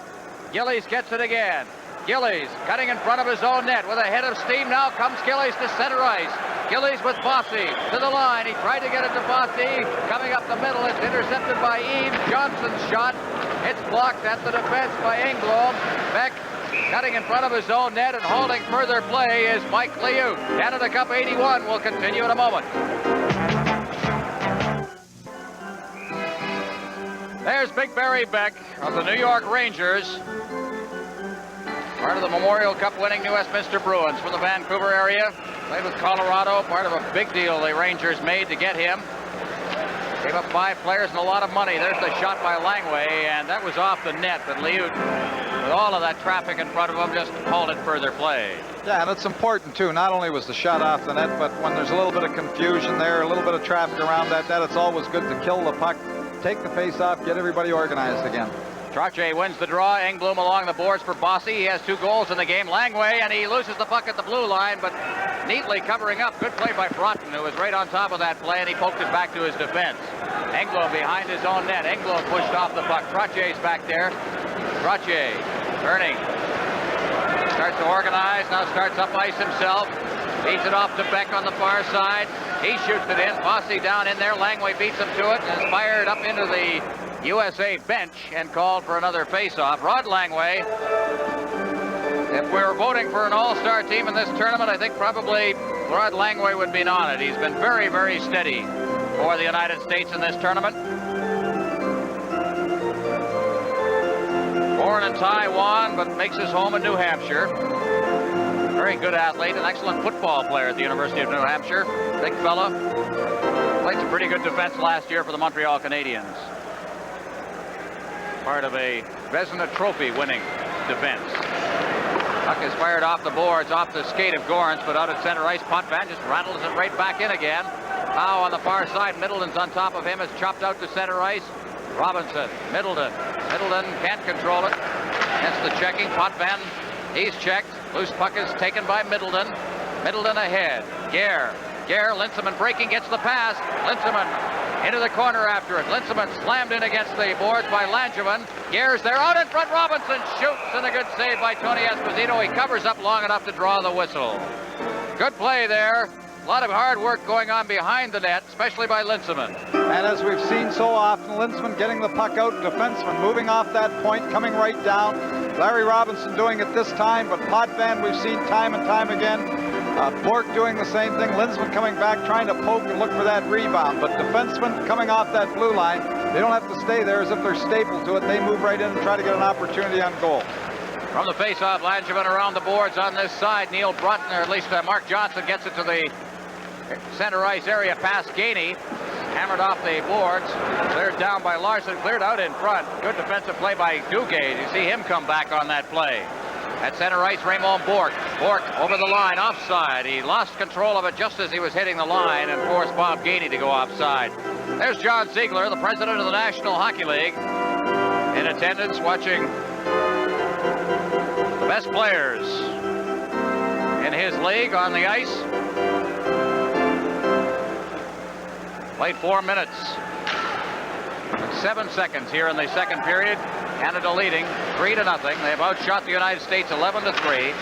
Gillies gets it again. Gillies cutting in front of his own net with a head of steam. Now comes Gillies to center ice. Gillies with Bossy to the line. He tried to get it to Bossy. Coming up the middle, it's intercepted by Eaves. Johnson's shot. It's blocked at the defense by Englund. Beck cutting in front of his own net, and holding further play is Mike Liyut. Canada Cup 81 will continue in a moment. There's Big Barry Beck of the New York Rangers. Part of the Memorial Cup winning New Westminster Bruins from the Vancouver area. Played with Colorado, part of a big deal the Rangers made to get him. Gave up 5 players and a lot of money. There's the shot by Langway, and that was off the net, but Liyut, with all of that traffic in front of him, just halted further play. Yeah, and it's important too. Not only was the shot off the net, but when there's a little bit of confusion there, a little bit of traffic around that net, it's always good to kill the puck, take the face off, get everybody organized again. Trottier wins the draw. Englund along the boards for Bossy. He has 2 goals in the game. Langway, and he loses the puck at the blue line, but neatly covering up. Good play by Broughton, who was right on top of that play, and he poked it back to his defense. Englund behind his own net. Englund pushed off the puck. Trottier's back there. Trottier turning. Starts to organize. Now starts up ice himself. Beats it off to Beck on the far side. He shoots it in. Bossy down in there. Langway beats him to it and is fired up into the USA bench and called for another face-off. Rod Langway, if we were voting for an all-star team in this tournament, I think probably Rod Langway would be on it. He's been very, very steady for the United States in this tournament. Born in Taiwan, but makes his home in New Hampshire. Very good athlete, an excellent football player at the University of New Hampshire. Big fella. Played some pretty good defense last year for the Montreal Canadiens. Part of a Vezina Trophy winning defense. Puck is fired off the boards, off the skate of Gorance, but out at center ice. Potven just rattles it right back in again. Howe on the far side. Middleton's on top of him. It's chopped out to center ice. Robinson, Middleton. Middleton can't control it. Against the checking. Potven, he's checked. Loose puck is taken by Middleton. Middleton ahead. Gare, Linseman breaking, gets the pass. Linseman into the corner after it. Linseman slammed in against the boards by Langevin. Gare's there, out in front. Robinson shoots, and a good save by Tony Esposito. He covers up long enough to draw the whistle. Good play there. A lot of hard work going on behind the net, especially by Linseman. And as we've seen so often, Linseman getting the puck out, defenseman moving off that point, coming right down. Larry Robinson doing it this time, but Potvin we've seen time and time again. Bork doing the same thing. Linseman coming back, trying to poke and look for that rebound. But defensemen coming off that blue line, they don't have to stay there as if they're stapled to it. They move right in and try to get an opportunity on goal. From the faceoff, Langevin around the boards on this side. Н.Бротен, or at least Mark Johnson, gets it to the center ice area past Gainey. Hammered off the boards. Cleared down by Larson. Cleared out in front. Good defensive play by Duguay. You see him come back on that play. At center ice, Raymond Bourque. Bourque over the line, offside. He lost control of it just as he was hitting the line and forced Bob Gainey to go offside. There's John Ziegler, the president of the National Hockey League, in attendance watching the best players in his league on the ice. Played 4 minutes and 7 seconds here in the second period. Canada leading 3-0. They've outshot the United States 11-3.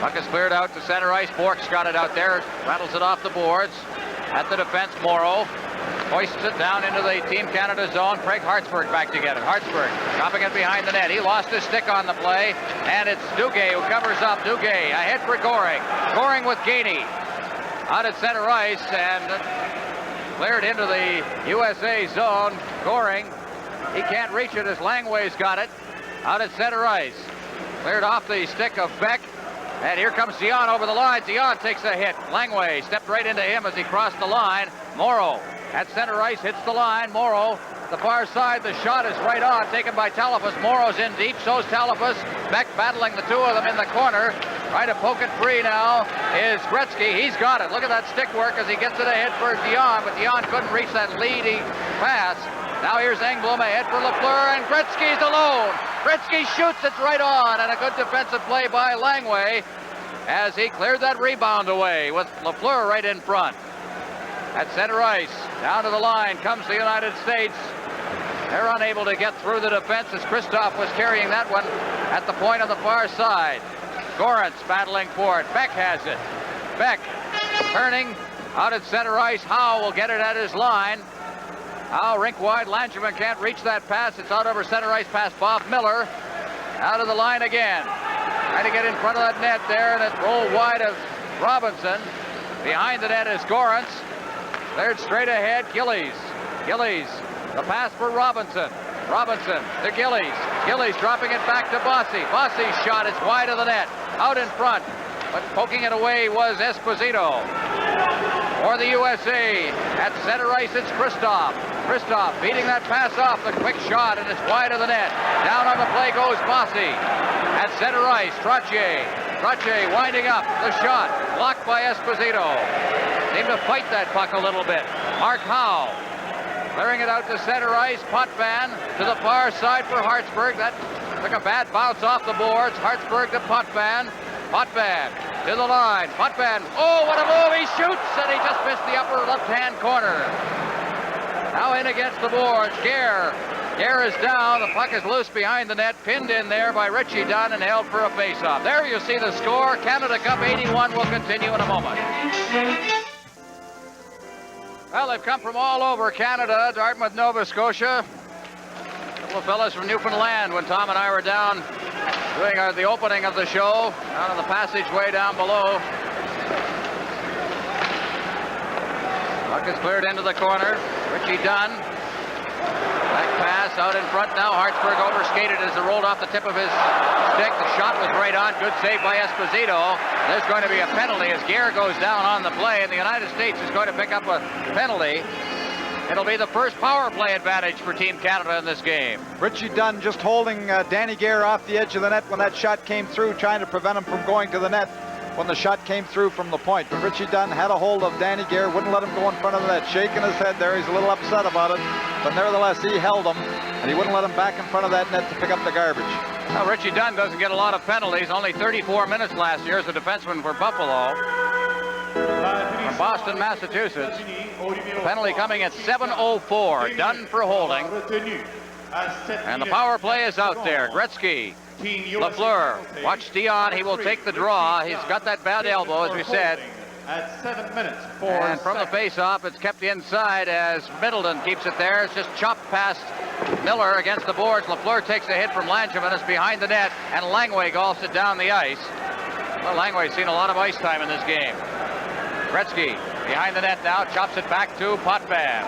Puck is cleared out to center ice. Bourque's got it out there. Rattles it off the boards. At the defense, Morrow hoists it down into the Team Canada zone. Craig Hartsburg back to get it. Hartsburg dropping it behind the net. He lost his stick on the play, and it's Duguay who covers up. Duguay ahead for Goring. Goring with Gainey. Out at center ice, and cleared into the USA zone. Goring, he can't reach it as Langway's got it. Out at center ice. Cleared off the stick of Beck. And here comes Dion over the line. Dion takes a hit. Langway stepped right into him as he crossed the line. Morrow at center ice hits the line. Morrow, the far side. The shot is right on. Taken by Talafas. Morrow's in deep. So's Talafas. Beck battling the two of them in the corner. Trying to poke it free now is Gretzky. He's got it. Look at that stick work as he gets it ahead for Dion. But Dion couldn't reach that leading pass. Now here's Engblom ahead for Lafleur, and Gretzky's alone. Gretzky shoots it right on, and a good defensive play by Langway as he cleared that rebound away with Lafleur right in front. At center ice, down to the line comes the United States. They're unable to get through the defense as Kristoff was carrying that one at the point on the far side. Gorance battling for it. Beck has it. Beck turning out at center ice. Howe will get it at his line. Howe rink wide. Langevin can't reach that pass. It's out over center ice past Bob Miller. Out of the line again. Trying to get in front of that net there, and it's rolled wide of Robinson. Behind the net is Gorance. Cleared straight ahead. Gillies. The pass for Robinson. Robinson to Gillies. Gillies dropping it back to Bossy. Bossy's shot is wide of the net. Out in front. But poking it away was Esposito. For the USA, at center ice, it's Kristoff. Kristoff beating that pass off. The quick shot, and it's wide of the net. Down on the play goes Bossy. At center ice, Trottier. Trottier winding up. The shot blocked by Esposito. Seemed to fight that puck a little bit. Mark Howe clearing it out to center ice. Potvin to the far side for Hartsburg. That took a bad bounce off the boards. Hartsburg to Potvin. Potvin to the line. Potvin, oh, what a move. He shoots, and he just missed the upper left-hand corner. Now in against the boards. Gare is down. The puck is loose behind the net. Pinned in there by Richie Dunn and held for a face-off. There you see the score. Canada Cup 81 will continue in a moment. Well, they've come from all over Canada, Dartmouth, Nova Scotia. A couple of fellas from Newfoundland when Tom and I were down doing the opening of the show out on the passageway down below. Puck is cleared into the corner. Richie Dunn. Back pass out in front now. Hartsburg overskated as it rolled off the tip of his stick. The shot was right on. Good save by Esposito. There's going to be a penalty as Gare goes down on the play, and the United States is going to pick up a penalty. It'll be the first power play advantage for Team Canada in this game. Richie Dunn just holding Danny Gare off the edge of the net when that shot came through, trying to prevent him from going to the net when the shot came through from the point. But Richie Dunn had a hold of Danny Gare, wouldn't let him go in front of the net, shaking his head there. He's a little upset about it, but nevertheless, he held him, and he wouldn't let him back in front of that net to pick up the garbage. Well, Richie Dunn doesn't get a lot of penalties, only 34 minutes last year as a defenseman for Buffalo. From Boston, Massachusetts. Penalty coming at 7:04. Dunn for holding. And the power play is out there. Gretzky, Lafleur. Watch Dion. He will take the draw. He's got that bad elbow, as we said. At 7 minutes. And from the face-off, it's kept inside as Middleton keeps it there. It's just chopped past Miller against the boards. Lafleur takes a hit from Langevin. It's behind the net, and Langway golfs it down the ice. Well, Langway's seen a lot of ice time in this game. Gretzky behind the net now, chops it back to Potvan.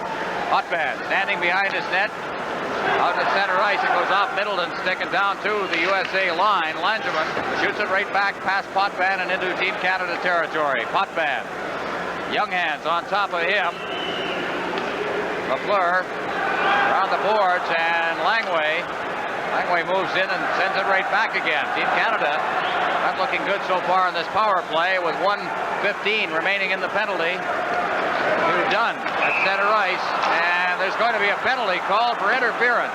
Potvan standing behind his net. Out to center ice, it goes off Middleton, sticking down to the USA line. Langevin shoots it right back past Potvan and into Team Canada territory. Potvan, young hands on top of him. Lafleur around the boards, and Langway moves in and sends it right back again. Team Canada not looking good so far in this power play with 1:15 remaining in the penalty. Dunn at center ice, and there's going to be a penalty called for interference.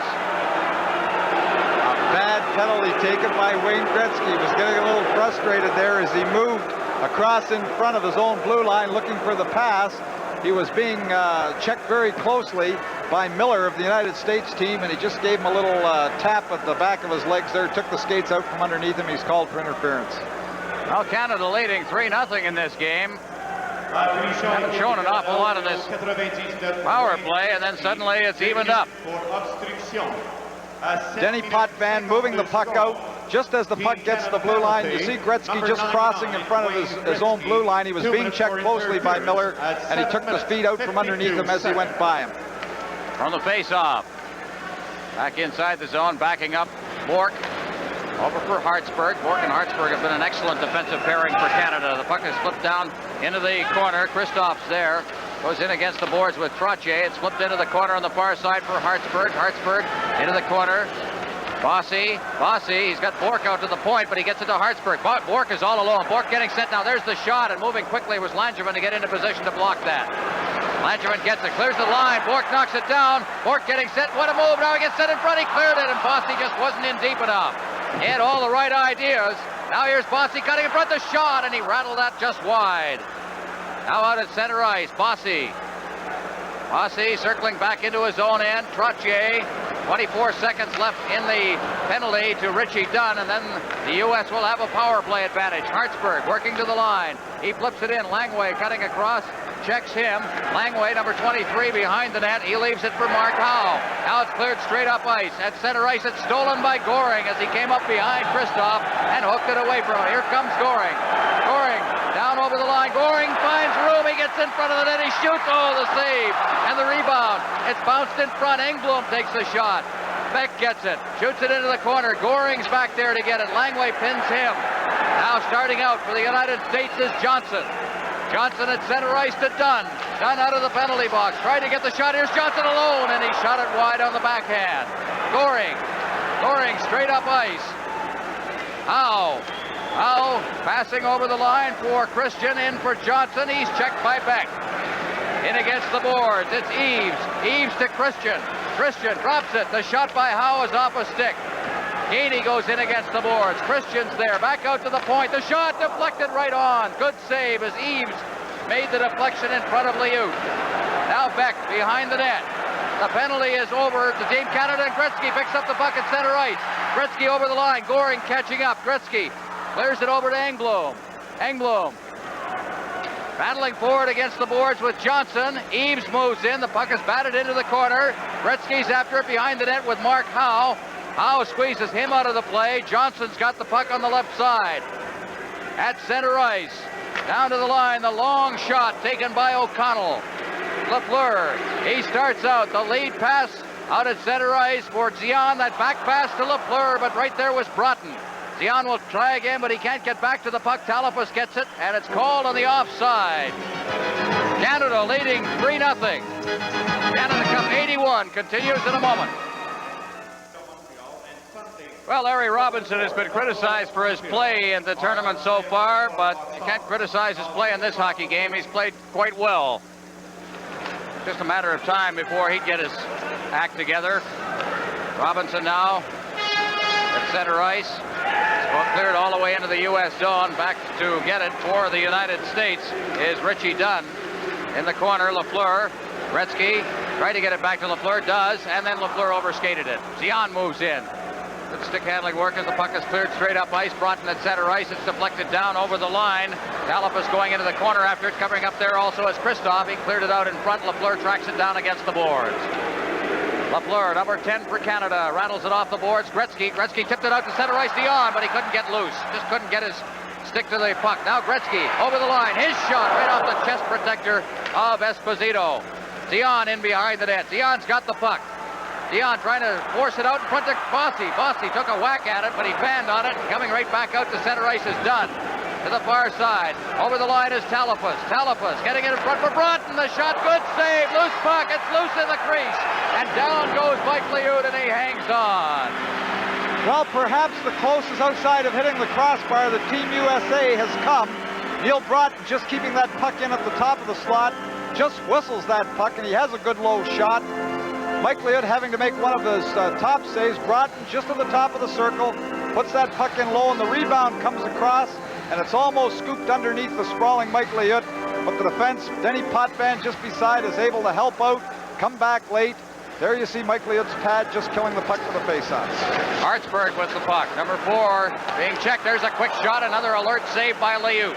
A bad penalty taken by Wayne Gretzky. He was getting a little frustrated there as he moved across in front of his own blue line looking for the pass. He was being checked very closely by Miller of the United States team, and he just gave him a little tap at the back of his legs there, took the skates out from underneath him. He's called for interference. Well, Canada leading 3-0 in this game. Haven't shown an awful lot of this power play, and then suddenly it's evened up. Denny Potvin moving the puck out just as the puck gets to the blue line. You see Gretzky just crossing in front of his own blue line. He was being checked closely by Miller, and he took the speed out from underneath him as he went by him. From the face-off, back inside the zone, backing up Bork. Over for Hartsburg. Bork and Hartsburg have been an excellent defensive pairing for Canada. The puck is flipped down into the corner. Christoph's there. Goes in against the boards with Trottier. It's flipped into the corner on the far side for Hartsburg. Hartsburg into the corner. Bossy, he's got Bork out to the point, but he gets it to Hartsburg. Bork is all alone. Bork getting sent now. There's the shot, and moving quickly was Langevin to get into position to block that. Langevin gets it, clears the line. Bork knocks it down. Bork getting set. What a move. Now he gets set in front. He cleared it, and Bossy just wasn't in deep enough. He had all the right ideas. Now here's Bossy cutting in front of the shot, and he rattled that just wide. Now out at center ice, Bossy circling back into his own end. Trottier, 24 seconds left in the penalty to Richie Dunn, and then the U.S. will have a power play advantage. Hartsburg working to the line. He flips it in. Langway cutting across. Checks him. Langway, number 23, behind the net. He leaves it for Mark Howe. Now it's cleared straight up ice. At center ice, it's stolen by Goring as he came up behind Christoph and hooked it away from him. Here comes Goring. Goring down over the line. Goring finds room. He gets in front of the net. He shoots. Oh, the save and the rebound. It's bounced in front. Engblom takes the shot. Beck gets it. Shoots it into the corner. Goring's back there to get it. Langway pins him. Now starting out for the United States is Johnson. Johnson at center ice to Dunn. Dunn out of the penalty box. Tried to get the shot. Here's Johnson alone, and he shot it wide on the backhand. Goring straight up ice. Howe passing over the line for Christian, in for Johnson. He's checked by Beck. In against the boards. It's Eves to Christian. Christian drops it. The shot by Howe is off a stick. Gainey goes in against the boards. Christian's there. Back out to the point. The shot deflected right on. Good save as Eves made the deflection in front of Liout. Now Beck behind the net. The penalty is over to Team Canada, and Gretzky picks up the puck at center ice. Gretzky over the line. Goring catching up. Gretzky clears it over to Engblom. Engblom battling forward against the boards with Johnson. Eves moves in. The puck is batted into the corner. Gretzky's after it behind the net with Mark Howe. Howe squeezes him out of the play. Johnson's got the puck on the left side. At center ice. Down to the line. The long shot taken by O'Connell. Lafleur. He starts out. The lead pass Out at center ice for Zion. That back pass to Lafleur, but right there was Broughton. Zion will try again, but he can't get back to the puck. Talipus gets it, and it's called on the offside. Canada leading 3-0. Canada Cup 81 continues in a moment. Well, Larry Robinson has been criticized for his play in the tournament so far, but you can't criticize his play in this hockey game. He's played quite well. Just a matter of time before he'd get his act together. Robinson now at center ice. Cleared all the way into the U.S. zone. Back to get it for the United States is Richie Dunn. In the corner, Lafleur. Gretzky tried to get it back to Lafleur, does, and then Lafleur overskated it. Zion moves in. Good stick handling work as the puck is cleared straight up ice. Broughton at center ice. It's deflected down over the line. Talipus going into the corner after it. Covering up there also is Christoph. He cleared it out in front. Lafleur tracks it down against the boards. Lafleur, number 10 for Canada, rattles it off the boards. Gretzky tipped it out to center ice. Dion, but he couldn't get loose. Just couldn't get his stick to the puck. Now Gretzky over the line. His shot right off the chest protector of Т.Эспозито. Dion in behind the net. Dion's got the puck. Dion trying to force it out in front of Bossy. Bossy took a whack at it, but he banned on it. Coming right back out to center ice is Dunn. To the far side. Over the line is Talipus. Talipus getting it in front for Broughton. The shot, good save. Loose puck. It's loose in the crease. And down goes Mike Liout, and he hangs on. Well, perhaps the closest outside of hitting the crossbar that Team USA has come. Neil Broughton just keeping that puck in at the top of the slot. Just whistles that puck, and he has a good low shot. Mike Liout having to make one of his top saves. Broughton just at the top of the circle. Puts that puck in low, and the rebound comes across. And it's almost scooped underneath the sprawling Mike Liout. But the defense, Denny Potvan just beside, is able to help out, come back late. There you see Mike Liout's pad just killing the puck for the faceoff. Hartsburg with the puck. Number 4 being checked. There's a quick shot. Another alert save by Liout.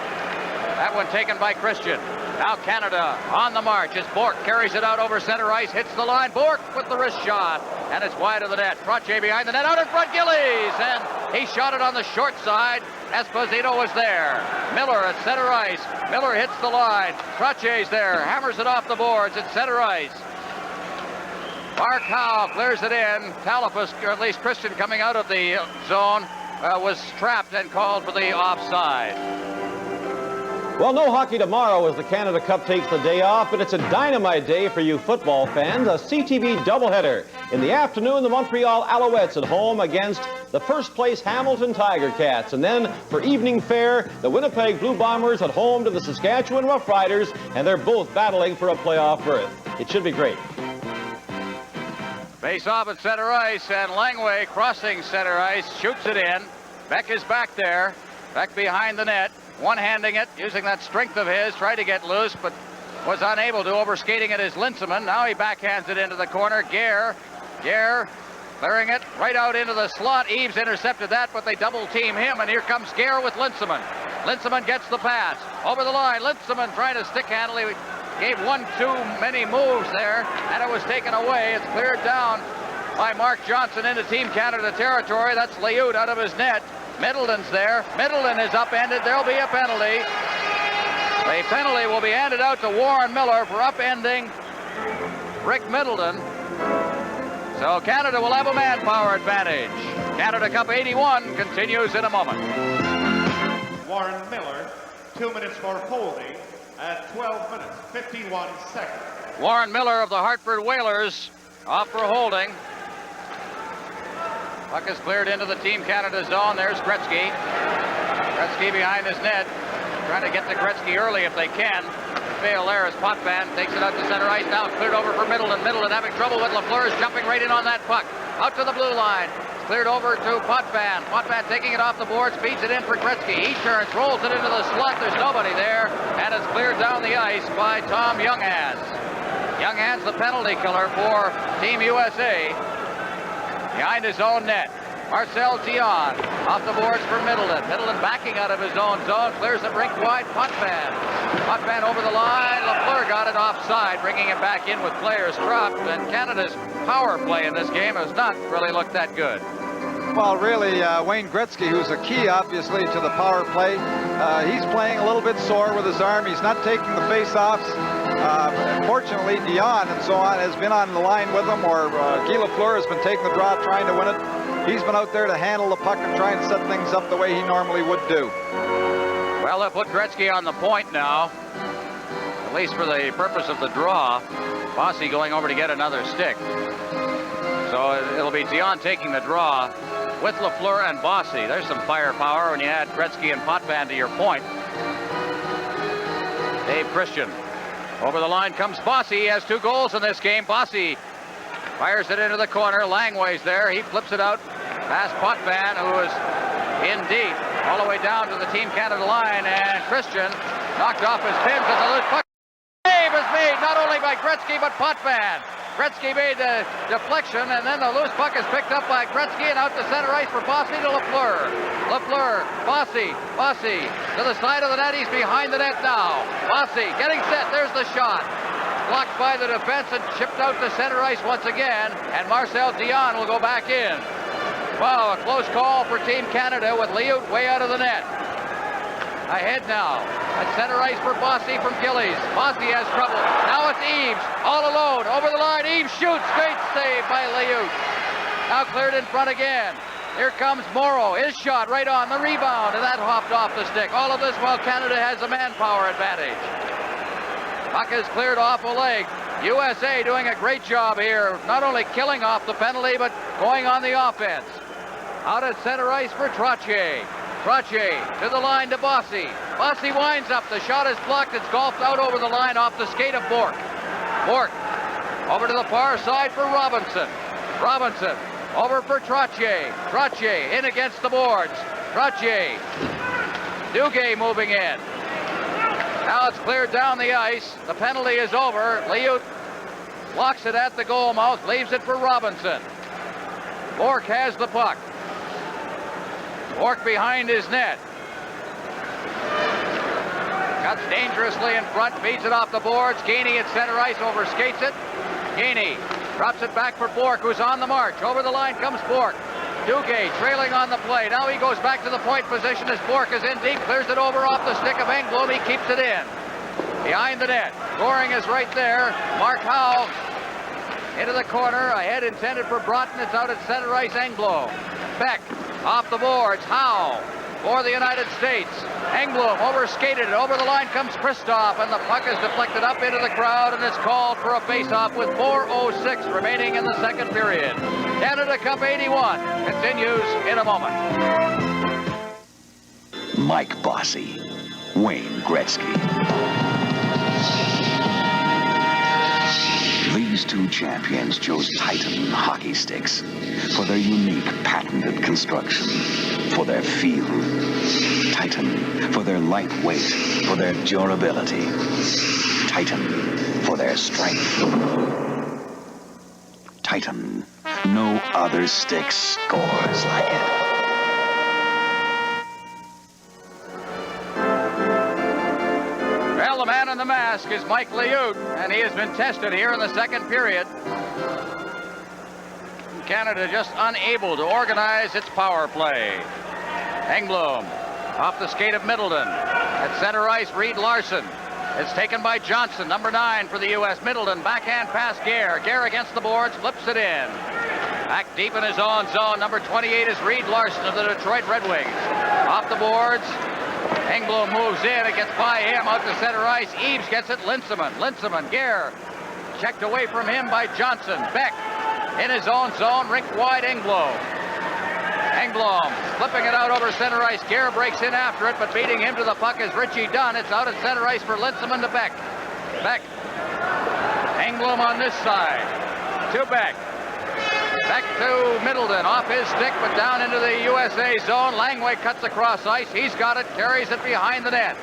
That one taken by Christian. Now Canada on the march as Bourque carries it out over center ice, hits the line. Bourque with the wrist shot, and it's wide of the net. Trottier behind the net, out in front, Gillies, and he shot it on the short side. Ť.Éspozito was there. Miller at center ice. Miller hits the line. Trottier's there, hammers it off the boards at center ice. Mark Howe clears it in. Talipus, or at least Christian coming out of the zone, was trapped and called for the offside. Well, no hockey tomorrow as the Canada Cup takes the day off, but it's a dynamite day for you football fans. A CTV doubleheader. In the afternoon, the Montreal Alouettes at home against the first place Hamilton Tiger Cats. And then for evening fare, the Winnipeg Blue Bombers at home to the Saskatchewan Roughriders, and they're both battling for a playoff berth. It should be great. Face off at center ice, and Langway crossing center ice, shoots it in. Beck is back there, back behind the net. One-handing it, using that strength of his, tried to get loose, but was unable to. Overskating it is Linsman. Now he backhands it into the corner. Gare clearing it right out into the slot. Eaves intercepted that, but they double-team him, and here comes Gare with Linsman. Linsman gets the pass. Over the line, Linsman trying to stick handle. He gave one too many moves there, and it was taken away. It's cleared down by Mark Johnson into Team Canada territory. That's Liout out of his net. Middleton's there. Middleton is upended. There'll be a penalty. The penalty will be handed out to Warren Miller for upending Rick Middleton. So Canada will have a manpower advantage. Canada Cup 81 continues in a moment. Warren Miller, 2 minutes for holding at 12 minutes, 51 seconds. Warren Miller of the Hartford Whalers off for holding. Puck is cleared into the Team Canada zone. There's Gretzky. Gretzky behind his net. Trying to get to Gretzky early if they can. Fail there as Potvan takes it out to center ice. Now it's cleared over for Middleton. Middleton having trouble with Lafleur, is jumping right in on that puck. Out to the blue line. Cleared over to Potvan. Potvan taking it off the boards, feeds it in for Gretzky. He turns, rolls it into the slot. There's nobody there. And it's cleared down the ice by Tom Younghans. Younghans the penalty killer for Team USA. Behind his own net. Marcel Dion off the boards for Middleton. Middleton backing out of his own zone. Clears the rink wide. Potvan. Potvan over the line. Lafleur got it offside, bringing it back in with players dropped. And Canada's power play in this game has not really looked that good. Well, really, Wayne Gretzky, who's a key, obviously, to the power play, he's playing a little bit sore with his arm. He's not taking the face-offs. Unfortunately, Dion and so on has been on the line with him, or Guy Lafleur has been taking the draw, trying to win it. He's been out there to handle the puck and try and set things up the way he normally would do. Well, they'll put Gretzky on the point now, at least for the purpose of the draw. Bossy going over to get another stick. So it'll be Dion taking the draw with Lafleur and Bossy. There's some firepower when you add Gretzky and Potvin to your point. Dave Christian. Over the line comes Bossy. He has 2 goals in this game. Bossy fires it into the corner. Langway's there. He flips it out past Potvin, who is in deep, all the way down to the Team Canada line. And Christian knocked off his pins as the loose puck. Save is made not only by Gretzky but Potvin. Gretzky made the deflection, and then the loose puck is picked up by Gretzky and out to center ice for Bossy to Lafleur. Lafleur, Bossy to the side of the net. He's behind the net now. Bossy getting set. There's the shot. Blocked by the defense and chipped out to center ice once again, and Marcel Dion will go back in. Wow, a close call for Team Canada with Liout way out of the net. Ahead now. At center ice for Bossy from Gillies. Bossy has trouble. Now it's Eaves, all alone, over the line. Eaves shoots, great save by Liout. Now cleared in front again. Here comes Morrow, his shot right on the rebound, and that hopped off the stick. All of this while Canada has a manpower advantage. Puck is cleared off a leg. USA doing a great job here, not only killing off the penalty, but going on the offense. Out at center ice for Trottier. Trottier to the line to Bossy. Bossy winds up. The shot is blocked. It's golfed out over the line off the skate of Bourque. Bourque over to the far side for Robinson. Robinson over for Trottier. Trottier in against the boards. Trottier. Duguay moving in. Now it's cleared down the ice. The penalty is over. Liout blocks it at the goal mouth. Leaves it for Robinson. Bourque has the puck. Bourque behind his net. Cuts dangerously in front, feeds it off the boards. Gainey at center ice, overskates it. Gainey drops it back for Bourque, who's on the march. Over the line comes Bourque. Duguay trailing on the play. Now he goes back to the point position as Bourque is in deep, clears it over off the stick of Engblom. He keeps it in. Behind the net. Scoring is right there. Mark Howe into the corner. Ahead intended for Broughton. It's out at center ice, Engblom. Beck off the boards. Howe for the United States. Engblom overskated it. Over the line comes Kristoff, and the puck is deflected up into the crowd, and it's called for a face-off with 4:06 remaining in the second period. Canada Cup 81 continues in a moment. Mike Bossy, Wayne Gretzky. These two champions chose Titan hockey sticks for their unique patented construction, for their feel. Titan for their lightweight, for their durability. Titan for their strength. Titan, no other stick scores like it. Well, the man in the mask is Mike Liout, and he has been tested here in the second period. Canada just unable to organize its power play. Engblom off the skate of Middleton. At center ice, Reed Larson. It's taken by Johnson, number 9 for the U.S. Middleton, backhand pass Gare. Gare against the boards, flips it in. Back deep in his own zone, number 28 is Reed Larson of the Detroit Red Wings. Off the boards, Engblom moves in. It gets by him out to center ice. Eaves gets it. Linsman. Gare checked away from him by Johnson. Beck in his own zone. Rink wide Engblom. Engblom flipping it out over center ice. Gare breaks in after it, but beating him to the puck is Richie Dunn. It's out at center ice for Linsman to Beck. Beck. Engblom on this side. To Beck. Back to Middleton, off his stick, but down into the USA zone. Langway cuts across ice. He's got it, carries it behind the net.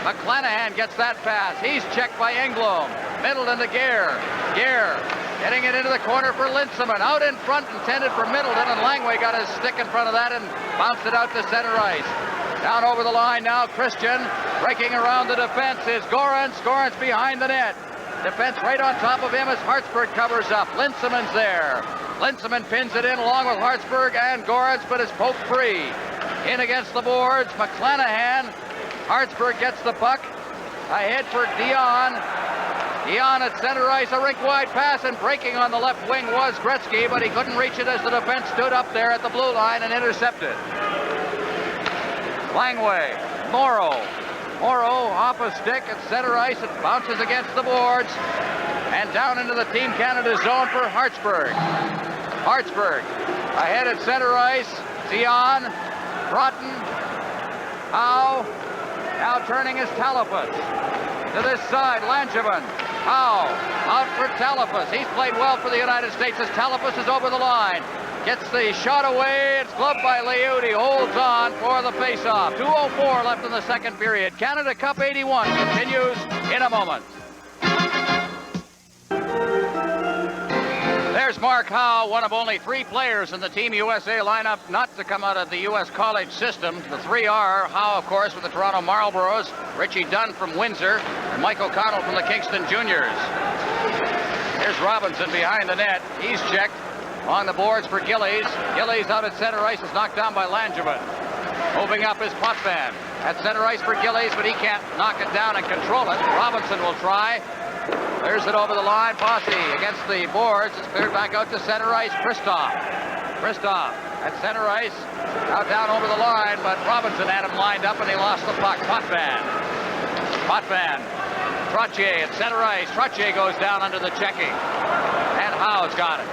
McClanahan gets that pass. He's checked by Engblom. Middleton to Gare. Gare getting it into the corner for Linsman. Out in front, intended for Middleton, and Langway got his stick in front of that and bounced it out to center ice. Down over the line now, Christian. Breaking around the defense is Gorans. Gorans behind the net. Defense right on top of him as Hartsburg covers up. Linsman's there. Linsman pins it in along with Hartsburg and Gorans, but is poked free. In against the boards, McClanahan. Hartsburg gets the puck. Ahead for Dion. Dion at center ice, a rink-wide pass, and breaking on the left wing was Gretzky, but he couldn't reach it as the defense stood up there at the blue line and intercepted. Langway, Morrow off a stick at center ice. It bounces against the boards and down into the Team Canada zone for Hartsburg. Hartsburg ahead at center ice. Dion, Broughton, Howe, now turning his Talafas. To this side, Langevin, Howe, out for Talafas. He's played well for the United States as Talafas is over the line. Gets the shot away. It's gloved by Liout. He holds on for the face-off. 2:04 left in the second period. Canada Cup 81 continues in a moment. There's Mark Howe, one of only 3 players in the Team USA lineup not to come out of the U.S. college system. The 3 are Howe, of course, with the Toronto Marlboros, Richie Dunn from Windsor, and Mike O'Connell from the Kingston Juniors. Here's Robinson behind the net. He's checked. On the boards for Gillies. Gillies out at center ice is knocked down by Langevin. Moving up is Potvan. At center ice for Gillies, but he can't knock it down and control it. Robinson will try. Clears it over the line. Bossy against the boards. It's cleared back out to center ice. Christoph at center ice. Now down over the line, but Robinson had him lined up and he lost the puck. Potvan. Trottier at center ice. Trottier goes down under the checking. And Howe's got it.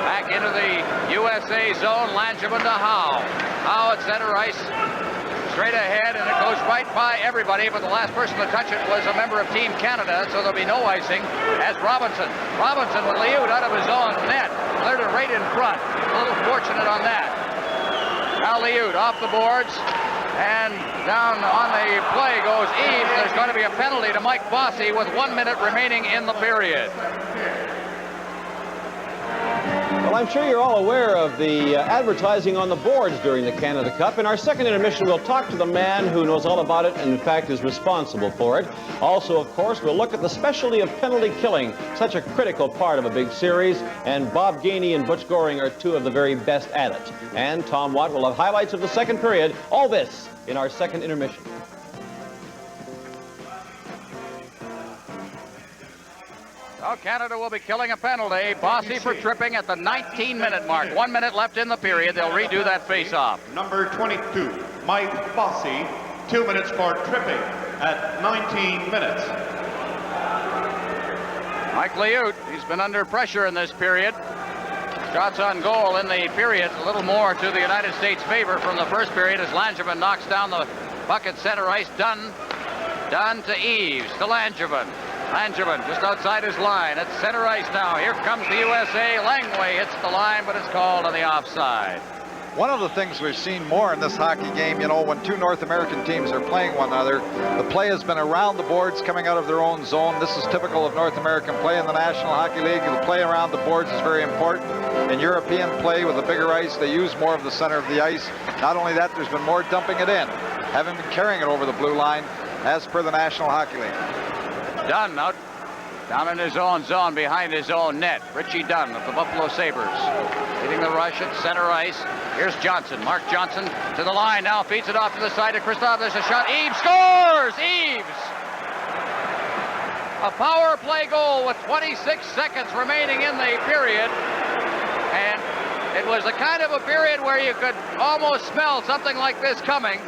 Back into the USA zone, Langevin to Howe. Howe at center ice, straight ahead, and it goes right by everybody, but the last person to touch it was a member of Team Canada, so there'll be no icing, as Robinson with Liout out of his own net, cleared it right in front. A little fortunate on that. Now Liout off the boards, and down on the play goes Eaves. There's going to be a penalty to Mike Bossy with 1 minute remaining in the period. Well, I'm sure you're all aware of the advertising on the boards during the Canada Cup. In our second intermission, we'll talk to the man who knows all about it and, in fact, is responsible for it. Also, of course, we'll look at the specialty of penalty killing, such a critical part of a big series, and Bob Gainey and Butch Goring are 2 of the very best at it. And Tom Watt will have highlights of the second period. All this in our second intermission. Well, Canada will be killing a penalty. Bossy for tripping at the 19-minute mark. 1 minute left in the period. They'll redo that face-off. Number 22, Mike Bossy, 2 minutes for tripping at 19 minutes. Mike Liout, he's been under pressure in this period. Shots on goal in the period, a little more to the United States' favor from the first period as Langevin knocks down the puck at center ice. Dunn to Eaves, to Langevin. Langevin just outside his line at center ice now. Here comes the USA. Langway hits the line, but it's called on the offside. One of the things we've seen more in this hockey game, you know, when 2 North American teams are playing one another, the play has been around the boards coming out of their own zone. This is typical of North American play in the National Hockey League. The play around the boards is very important. In European play with a bigger ice, they use more of the center of the ice. Not only that, there's been more dumping it in. Haven't been carrying it over the blue line as per the National Hockey League. Dunn out down in his own zone behind his own net. Richie Dunn of the Buffalo Sabres hitting the rush at center ice. Here's Johnson. Mark Johnson to the line now, feeds it off to the side of Christoph. There's a shot. Eaves scores! Eaves! A power play goal with 26 seconds remaining in the period. And it was the kind of a period where you could almost smell something like this coming.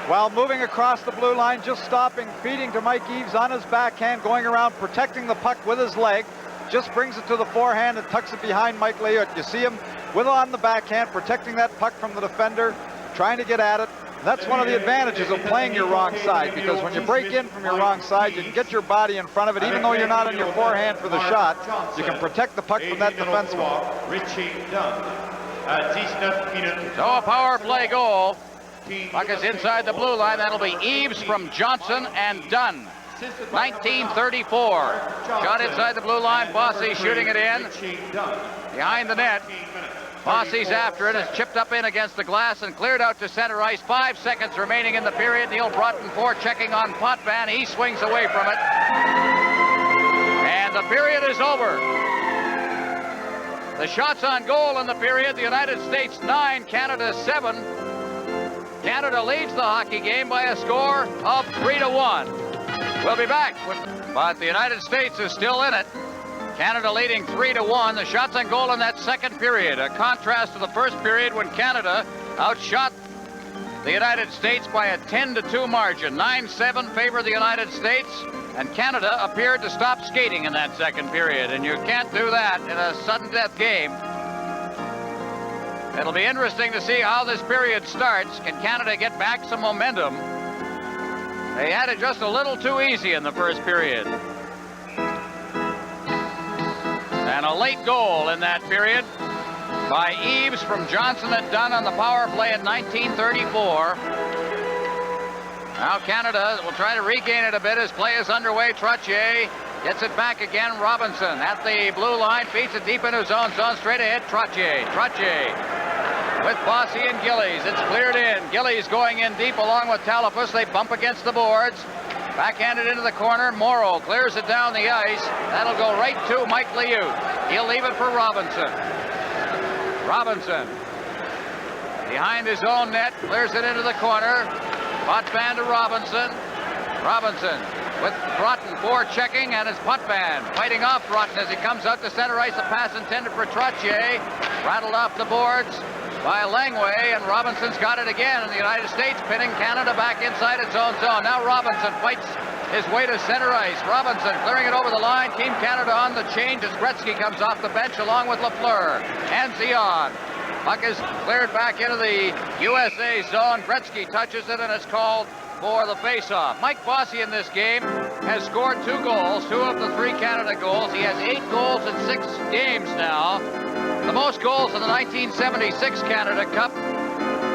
While moving across the blue line, just stopping, feeding to Mike Eaves on his backhand, going around, protecting the puck with his leg, just brings it to the forehand and tucks it behind Mike Liout. You see him with on the backhand, protecting that puck from the defender, trying to get at it. That's one of the advantages of playing your wrong side, because when you break in from your wrong side, you can get your body in front of it. Even though you're not on your forehand for the shot, you can protect the puck from that defenseman. Richie Dunn at 19 minutes. So a power play goal. Puck is inside the blue line. That'll be Eaves from Johnson and Dunn. 1934. Shot inside the blue line. Bossy shooting it in. Behind the net. Bossy's after it. It's chipped up in against the glass and cleared out to center ice. 5 seconds remaining in the period. Н.Бротен checking on Potven. He swings away from it. And the period is over. The shots on goal in the period. The United States 9, Canada 7. Canada leads the hockey game by a score of 3-1. We'll be back. But the United States is still in it. Canada leading 3-1. The shots on goal in that second period. A contrast to the first period when Canada outshot the United States by a 10-2 margin. 9-7 favor the United States. And Canada appeared to stop skating in that second period. And you can't do that in a sudden death game. It'll be interesting to see how this period starts. Can Canada get back some momentum? They had it just a little too easy in the first period. And a late goal in that period by Eves from Johnson and Dunn on the power play in 1934. Now Canada will try to regain it a bit as play is underway. Trottier gets it back again. Robinson at the blue line, feeds it deep into his own zone, straight ahead. Trottier with Bossy and Gillies. It's cleared in. Gillies going in deep along with Talafus. They bump against the boards. Backhanded into the corner. Morrow clears it down the ice. That'll go right to Mike Liout. He'll leave it for Robinson. Robinson behind his own net, clears it into the corner. Potvan to Robinson. Robinson with Broughton checking, and it's Potvan fighting off Broughton as he comes out to center ice. A pass intended for Trottier. Rattled off the boards by Langway, and Robinson's got it again, and the United States pinning Canada back inside its own zone. Now Robinson fights his way to center ice. Robinson clearing it over the line. Team Canada on the change as Gretzky comes off the bench along with Lafleur. Hands he on. Puck is cleared back into the USA zone. Gretzky touches it, and it's called for the face-off. Mike Bossy in this game has scored 2 goals, 2 of the 3 Canada goals. He has 8 goals in 6 games now. The most goals in the 1976 Canada Cup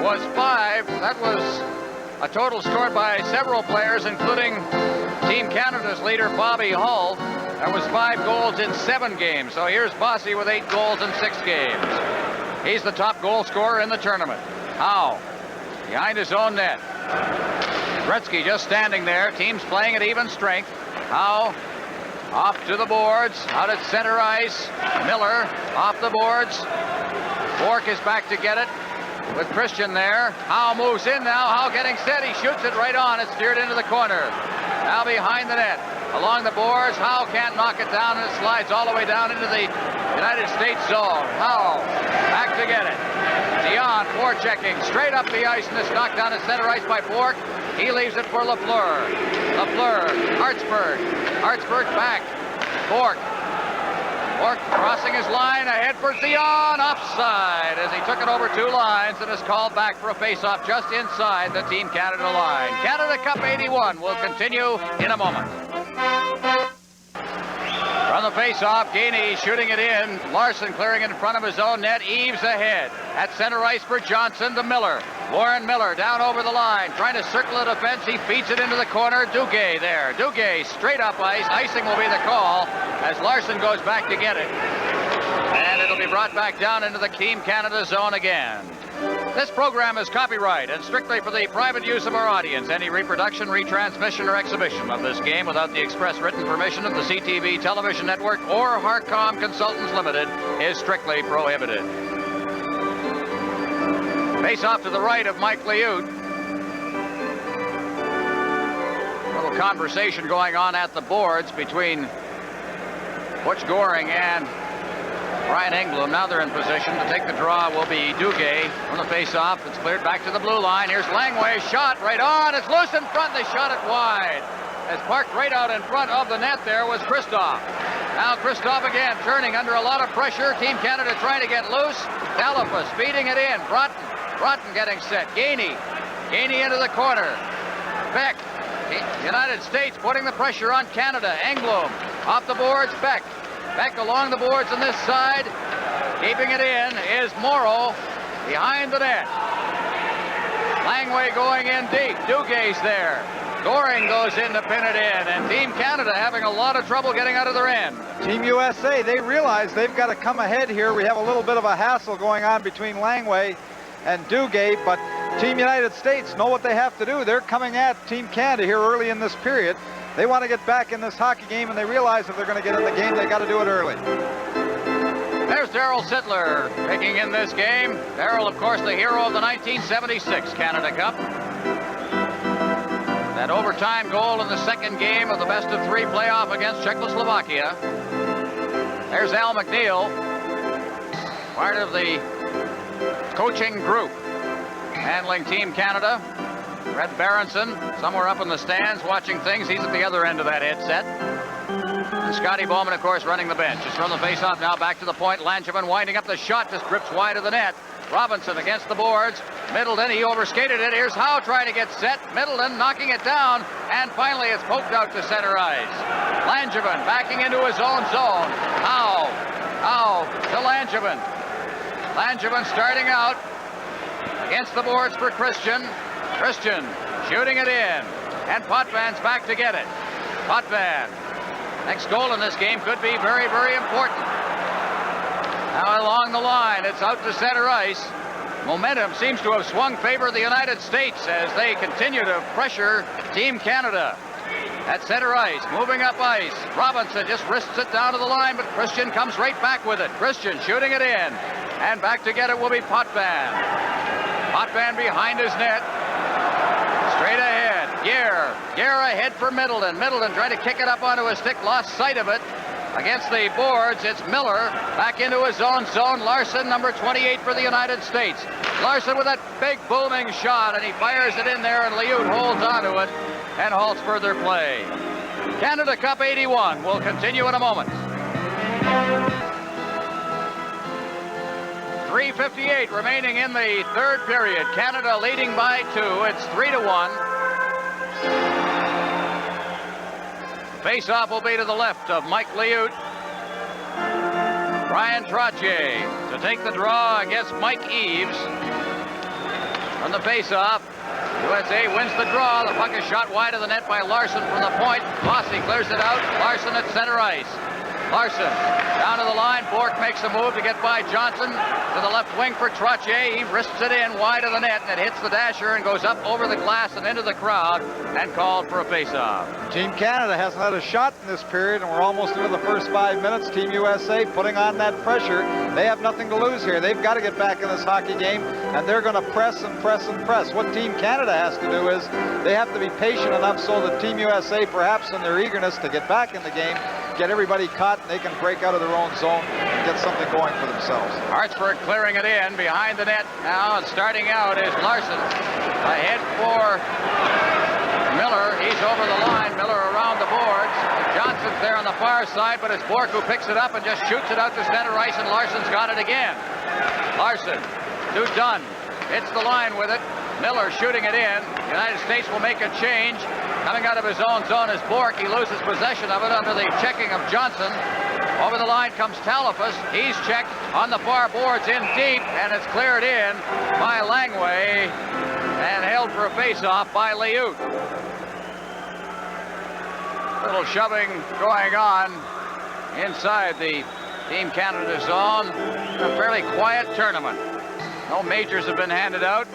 was 5. That was a total scored by several players, including Team Canada's leader, Bobby Hull. That was 5 goals in 7 games. So here's Bossy with 8 goals in 6 games. He's the top goal scorer in the tournament. Howe behind his own net. Gretzky just standing there. Teams playing at even strength. Howe off to the boards, out at center ice. Miller off the boards. Bourque is back to get it with Christian there. Howe moves in now. Howe getting set. He shoots it right on. It's steered into the corner. Now behind the net. Along the boards. Howe can't knock it down, and it slides all the way down into the United States zone. Howe back to get it. Dion forechecking straight up the ice, and it's knocked down at center ice by Bourque. He leaves it for Lafleur. Lafleur, Hartsburg back. Bourque crossing his line, ahead for Dion, offside as he took it over 2 lines and is called back for a face-off just inside the Team Canada line. Canada Cup-81 will continue in a moment. From the face-off, Gainey shooting it in. Larson clearing it in front of his own net. Eves ahead. At center ice for Johnson to Miller. Warren Miller down over the line, trying to circle the defense. He feeds it into the corner. Duguay there. Duguay straight up ice. Icing will be the call as Larson goes back to get it. And it'll be brought back down into the Team Canada zone again. This program is copyright and strictly for the private use of our audience. Any reproduction, retransmission, or exhibition of this game without the express written permission of the CTV Television Network or Harcom Consultants Limited is strictly prohibited. Face off to the right of Mike Liout. A little conversation going on at the boards between Butch Goring and Brian Engblom. Now they're in position to take the draw. Will be Duguay from the face-off. It's cleared back to the blue line. Here's Langway. Shot right on. It's loose in front. They shot it wide. As parked right out in front of the net there was Christoph. Now Christoph again turning under a lot of pressure. Team Canada trying to get loose. Talafus feeding it in. Broughton getting set. Gainey into the corner. Beck. United States putting the pressure on Canada. Engblom off the boards. Beck along the boards on this side. Keeping it in is Morrow behind the net. Langway going in deep. Dugay's there. Goring goes in to pin it in, and Team Canada having a lot of trouble getting out of their end. Team USA, they realize they've got to come ahead here. We have a little bit of a hassle going on between Langway and Duguay, but Team United States know what they have to do. They're coming at Team Canada here early in this period. They want to get back in this hockey game, and they realize if they're going to get in the game, they got to do it early. There's Darryl Sittler picking in this game. Darryl, of course, the hero of the 1976 Canada Cup. That overtime goal in the second game of the best-of-3 playoff against Czechoslovakia. There's Al McNeil, part of the coaching group handling Team Canada. Red Berenson, somewhere up in the stands watching things. He's at the other end of that headset. And Scotty Bowman, of course, running the bench. Just from the face-off now, back to the point. Langevin winding up the shot, just drips wide of the net. Robinson against the boards. Middleton, he overskated it. Here's Howe trying to get set. Middleton knocking it down. And finally, it's poked out to center ice. Langevin backing into his own zone. Howe to Langevin. Langevin starting out against the boards for Christian. Christian shooting it in. And Potvan's back to get it. Potvan. Next goal in this game could be very, very important. Now along the line, it's out to center ice. Momentum seems to have swung favor of the United States as they continue to pressure Team Canada. At center ice, moving up ice. Robinson just wrists it down to the line, but Christian comes right back with it. Christian shooting it in. And back to get it will be Potvan. Potvan behind his net. Straight ahead. Gere ahead for Middleton. Middleton trying to kick it up onto his stick, lost sight of it. Against the boards, it's Miller back into his own zone. Larson, number 28 for the United States. Larson with that big booming shot, and he fires it in there, and Liout holds onto it and halts further play. Canada Cup 81 will continue in a moment. 3:58 remaining in the third period. Canada leading by 2. It's 3-1. Face-off will be to the left of Mike Liout. Brian Trottier to take the draw against Mike Eaves. From the face-off, USA wins the draw. The puck is shot wide of the net by Larson from the point. Bossy clears it out. Larson at center ice. Larson down to the line. Bork makes a move to get by Johnson to the left wing for Trottier. He wrists it in wide of the net, and it hits the dasher and goes up over the glass and into the crowd and called for a face-off. Team Canada hasn't had a shot in this period, and we're almost into the first 5 minutes. Team USA putting on that pressure. They have nothing to lose here. They've got to get back in this hockey game, and they're going to press and press and press. What Team Canada has to do is they have to be patient enough so that Team USA, perhaps in their eagerness to get back in the game, get everybody caught, and they can break out of their own zone and get something going for themselves. Hartsburg clearing it in behind the net now, and starting out is Larson. Ahead for Miller. He's over the line. Miller around the boards. Johnson's there on the far side, but it's Bork who picks it up and just shoots it out to center ice, and Larson's got it again. Larson to Dunn. Hits the line with it. Miller shooting it in. The United States will make a change. Coming out of his own zone is Bork. He loses possession of it under the checking of Johnson. Over the line comes Talafas. He's checked on the far boards in deep, and it's cleared in by Langway and held for a face-off by Liout. Little shoving going on inside the Team Canada zone. A fairly quiet tournament. No majors have been handed out.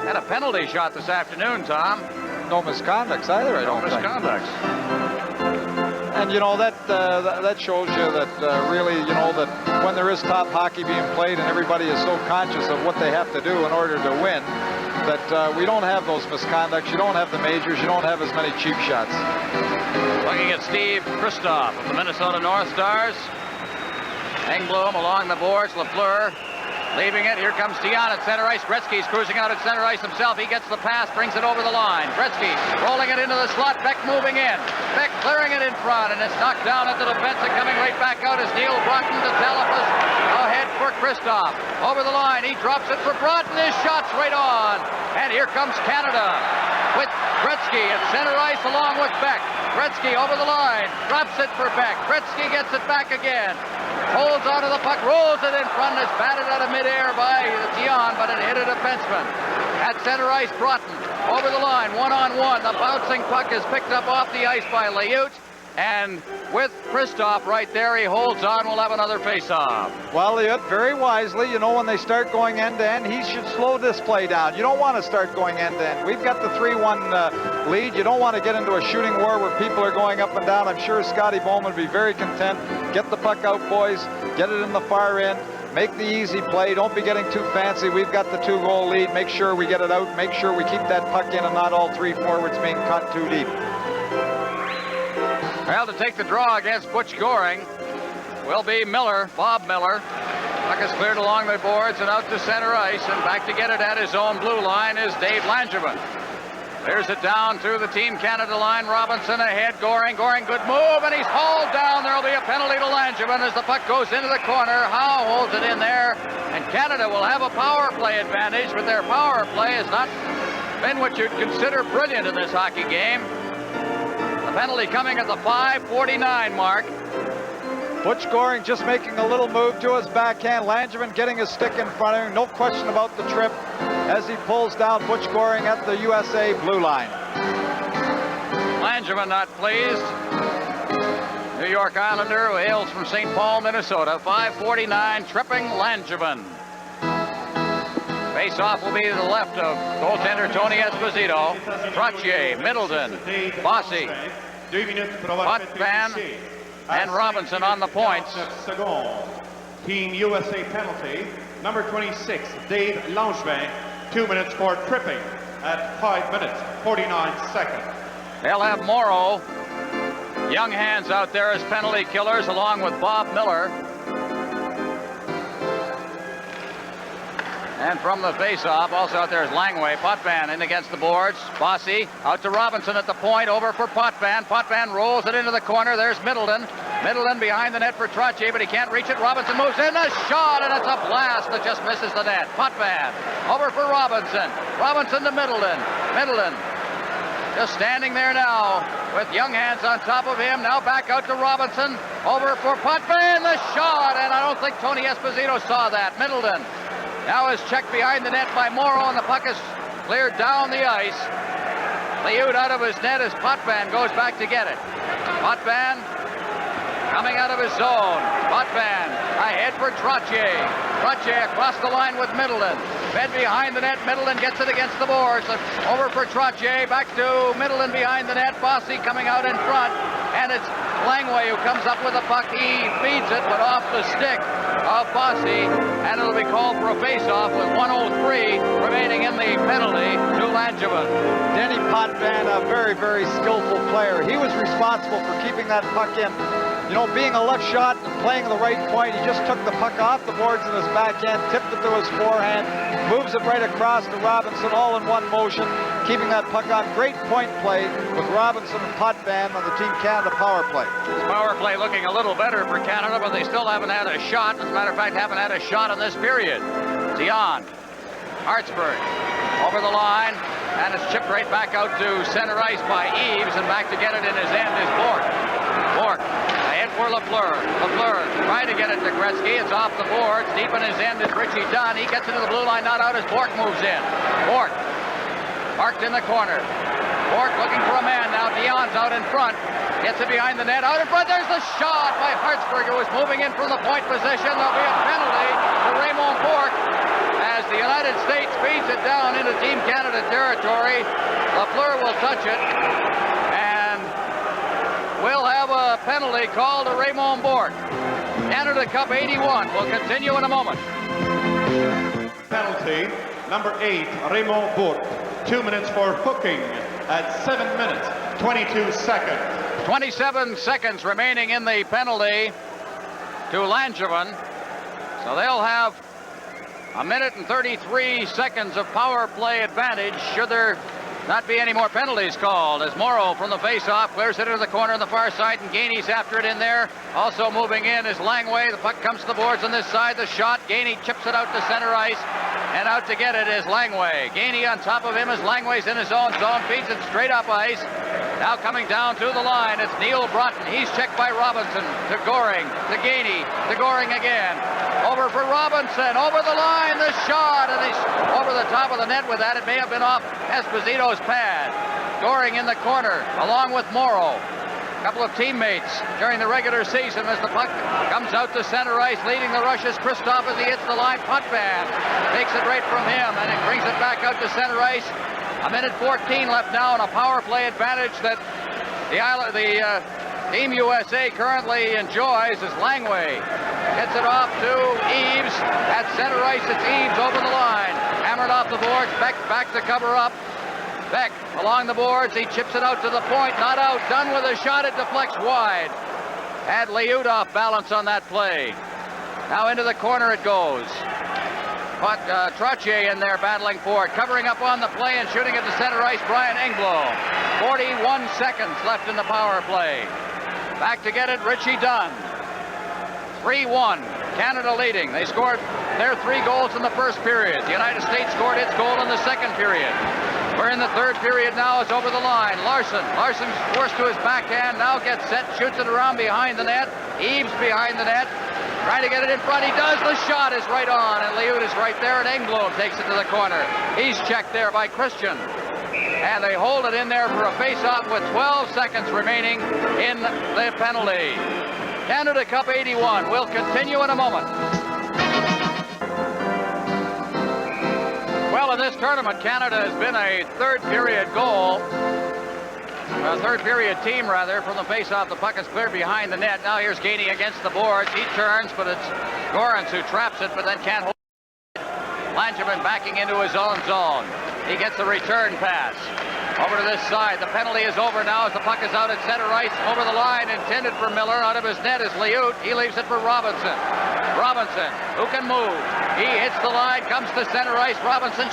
Had a penalty shot this afternoon, Tom. No misconducts either, I don't think. No misconducts. And you know, that shows you that really, you know, that when there is top hockey being played and everybody is so conscious of what they have to do in order to win, that we don't have those misconducts. You don't have the majors. You don't have as many cheap shots. Looking at Steve Kristoff of the Minnesota North Stars. Engblom along the boards. Lafleur leaving it. Here comes Dion at center ice. Gretzky's cruising out at center ice himself. He gets the pass, brings it over the line. Gretzky rolling it into the slot. Beck moving in. Beck clearing it in front, and it's knocked down at the defense, and coming right back out is Neil Broughton to Talafas. Ahead for Kristoff. Over the line. He drops it for Broughton. His shot's right on. And here comes Canada with Gretzky at center ice along with Beck. Gretzky over the line. Drops it for Beck. Gretzky gets it back again. Holds onto the puck, rolls it in front, and it's batted out of midair by Dion, but it hit a defenseman. At center ice, Broughton over the line, one-on-one. The bouncing puck is picked up off the ice by Liout, and with Kristoff right there, he holds on. We'll have another face-off. Well, Liout, very wisely, you know, when they start going end-to-end, he should slow this play down. You don't want to start going end-to-end. We've got the 3-1 lead. You don't want to get into a shooting war where people are going up and down. I'm sure Scotty Bowman would be very content. Get the puck out, boys. Get it in the far end. make the easy play. Don't be getting too fancy. We've got the 2-goal lead. Make sure we get it out. Make sure we keep that puck in and not all 3 forwards being cut too deep. Well, to take the draw against Butch Goring will be Miller, Bob Miller. Puck is cleared along the boards and out to center ice, and back to get it at his own blue line is Dave Langevin. There's it down through the Team Canada line. Robinson ahead. Goring, good move, and he's hauled down. There'll be a penalty to Langevin as the puck goes into the corner. Howe holds it in there, and Canada will have a power play advantage, but their power play has not been what you'd consider brilliant in this hockey game. The penalty coming at the 5:49 mark. Butch Goring just making a little move to his backhand. Langevin getting his stick in front of him. No question about the trip as he pulls down Butch Goring at the USA blue line. Langevin not pleased. New York Islander who hails from St. Paul, Minnesota. 5:49, tripping Langevin. Face-off will be to the left of goaltender Tony Esposito. Trottier, Middleton, Bossy, Potvan, and Robinson on the points. Team USA penalty, number 26, Dave Langevin, 2 minutes for tripping at 5 minutes, 49 seconds. They'll have Morrow, young hands out there as penalty killers, along with Bob Miller. And from the face-off, also out there is Langway. Potvan in against the boards. Bossy out to Robinson at the point, over for Potvan. Potvan rolls it into the corner. There's Middleton. Middleton behind the net for Trottier, but he can't reach it. Robinson moves in, a shot, and it's a blast that just misses the net. Potvan over for Robinson. Robinson to Middleton. Middleton just standing there now with young hands on top of him. Now back out to Robinson. Over for Potvan, the shot, and I don't think Tony Esposito saw that. Middleton now is checked behind the net by Morrow, and the puck is cleared down the ice. Lioud out of his net as Potvan goes back to get it. Potvan coming out of his zone. Potvan ahead for Trottier. Trottier across the line with Middleton. Fed behind the net. Middleton gets it against the boards. Over for Trottier. Back to Middleton behind the net. Bossy coming out in front. And it's Langway who comes up with the puck. He feeds it, but off the stick of Bossy. And it'll be called for a face-off with 1:03 remaining in the penalty to Langevin. Denny Potvan, a very, very skillful player. He was responsible for keeping that puck in. You know, being a left shot and playing the right point, he just took the puck off the boards in his backhand, tipped it to his forehand, moves it right across to Robinson, all in one motion, keeping that puck on. Great point play with Robinson and Potvan on the Team Canada power play. This power play looking a little better for Canada, but they still haven't had a shot. As a matter of fact, haven't had a shot in this period. Dion, Hartsburg, over the line, and it's chipped right back out to center ice by Eves, and back to get it in his end is Bork. Bork ahead for Lafleur. Lafleur trying to get it to Gretzky. It's off the boards. Deep in his end is Richie Dunn. He gets into the blue line, not out as Bork moves in. Bork parked in the corner. Bork looking for a man now. Dion's out in front. Gets it behind the net. Out in front. There's the shot by Hartsburg, who was moving in from the point position. There'll be a penalty to Raymond Bork as the United States feeds it down into Team Canada territory. Lafleur will touch it. And we'll have a penalty called to Raymond Bork. Canada Cup 81 will continue in a moment. Penalty, number 8, Raymond Bork. 2 minutes for hooking at 7 minutes, 22 seconds. 27 seconds remaining in the penalty to Langevin. So they'll have a minute and 33 seconds of power play advantage should there not be any more penalties called, as Morrow from the face-off clears it into the corner on the far side, and Gainey's after it in there. Also moving in is Langway. The puck comes to the boards on this side. The shot, Gainey chips it out to center ice, and out to get it is Langway. Gainey on top of him as Langway's in his own zone, feeds it straight up ice. Now coming down to the line, it's Н.Бротен. He's checked by Robinson, to Goring, to Gainey, to Goring again. Over for Robinson, over the line, the shot, and he's over the top of the net with that. It may have been off Esposito's pad. Goring in the corner, along with Morrow. A couple of teammates during the regular season as the puck comes out to center ice, leading the rush is Christoph as he hits the line. Potvan takes it right from him, and it brings it back out to center ice. A minute 14 left now, and a power play advantage that the Team USA currently enjoys is Langway. Gets it off to Eaves. At center ice, it's Eaves over the line. Hammered off the boards. Beck back to cover up. Beck along the boards. He chips it out to the point. Not out. Done with a shot. It deflects wide. Had Laiut off balance on that play. Now into the corner it goes. But Trottier in there battling for it. Covering up on the play and shooting at the center ice, Brian Engblom. 41 seconds left in the power play. Back to get it, Richie Dunn. 3-1, Canada leading. They scored their 3 goals in the first period. The United States scored its goal in the second period. We're in the third period now. It's over the line. Larson's forced to his backhand. Now gets set, shoots it around behind the net. Eaves behind the net. Trying to get it in front. He does. The shot is right on, and Laiut is right there, and Engblom takes it to the corner. He's checked there by Christian. And they hold it in there for a face-off with 12 seconds remaining in the penalty. Canada Cup 81 will continue in a moment. Well, in this tournament, Canada has been a third-period team, rather, from the face-off. The puck is cleared behind the net. Now here's Gainey against the boards. He turns, but it's Gorans who traps it, but then can't hold it. Langevin backing into his own zone. He gets a return pass. Over to this side. The penalty is over now as the puck is out at center ice. Over the line, intended for Miller. Out of his net is Laiut. He leaves it for Robinson. Robinson, who can move. He hits the line, comes to center ice. Robinson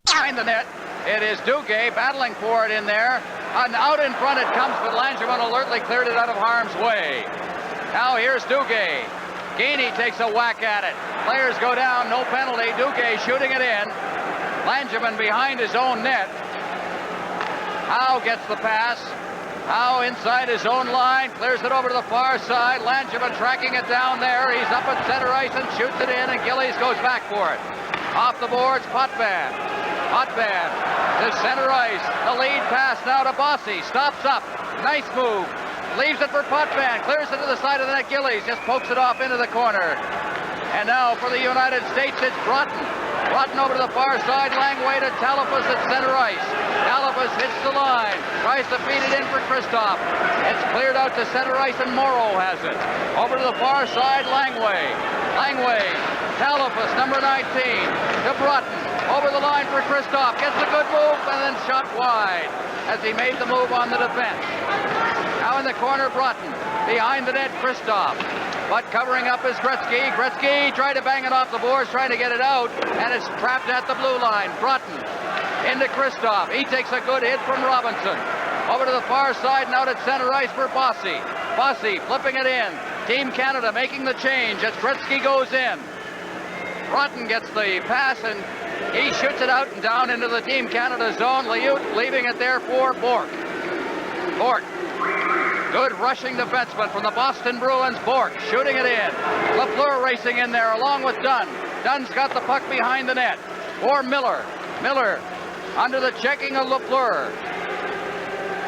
behind the net. It is Duguay battling for it in there. And out in front it comes, but Langevin alertly cleared it out of harm's way. Now here's Duguay. Gainey takes a whack at it. Players go down, no penalty. Duguay shooting it in. Langevin behind his own net. Howe gets the pass. Howe inside his own line, clears it over to the far side. Langevin tracking it down there. He's up at center ice and shoots it in, and Gillies goes back for it. Off the boards, Potvan. Potvan to center ice. The lead pass now to Bossy. Stops up. Nice move. Leaves it for Potvan. Clears it to the side of the net. Gillies just pokes it off into the corner. And now for the United States, it's Broughton. Broughton over to the far side. Langway to Talafas at center ice. Talafas hits the line. Tries to feed it in for Kristoff. It's cleared out to center ice, and Morrow has it. Over to the far side, Langway. Langway. Talafas, number 19. To Broughton. Over the line for Kristoff. Gets a good move and then shot wide as he made the move on the defense. Now in the corner, Broughton. Behind the net, Kristoff. But covering up is Gretzky. Gretzky tried to bang it off the boards, trying to get it out, and it's trapped at the blue line. Broughton into Kristoff. He takes a good hit from Robinson. Over to the far side, now to center ice for Bossy. Bossy flipping it in. Team Canada making the change as Gretzky goes in. Broughton gets the pass, and he shoots it out and down into the Team Canada zone. Laiut leaving it there for Bourque. Bourque. Good rushing defenseman from the Boston Bruins. Bourque shooting it in. Lafleur racing in there along with Dunn. Dunn's got the puck behind the net for Miller. Miller under the checking of Lafleur.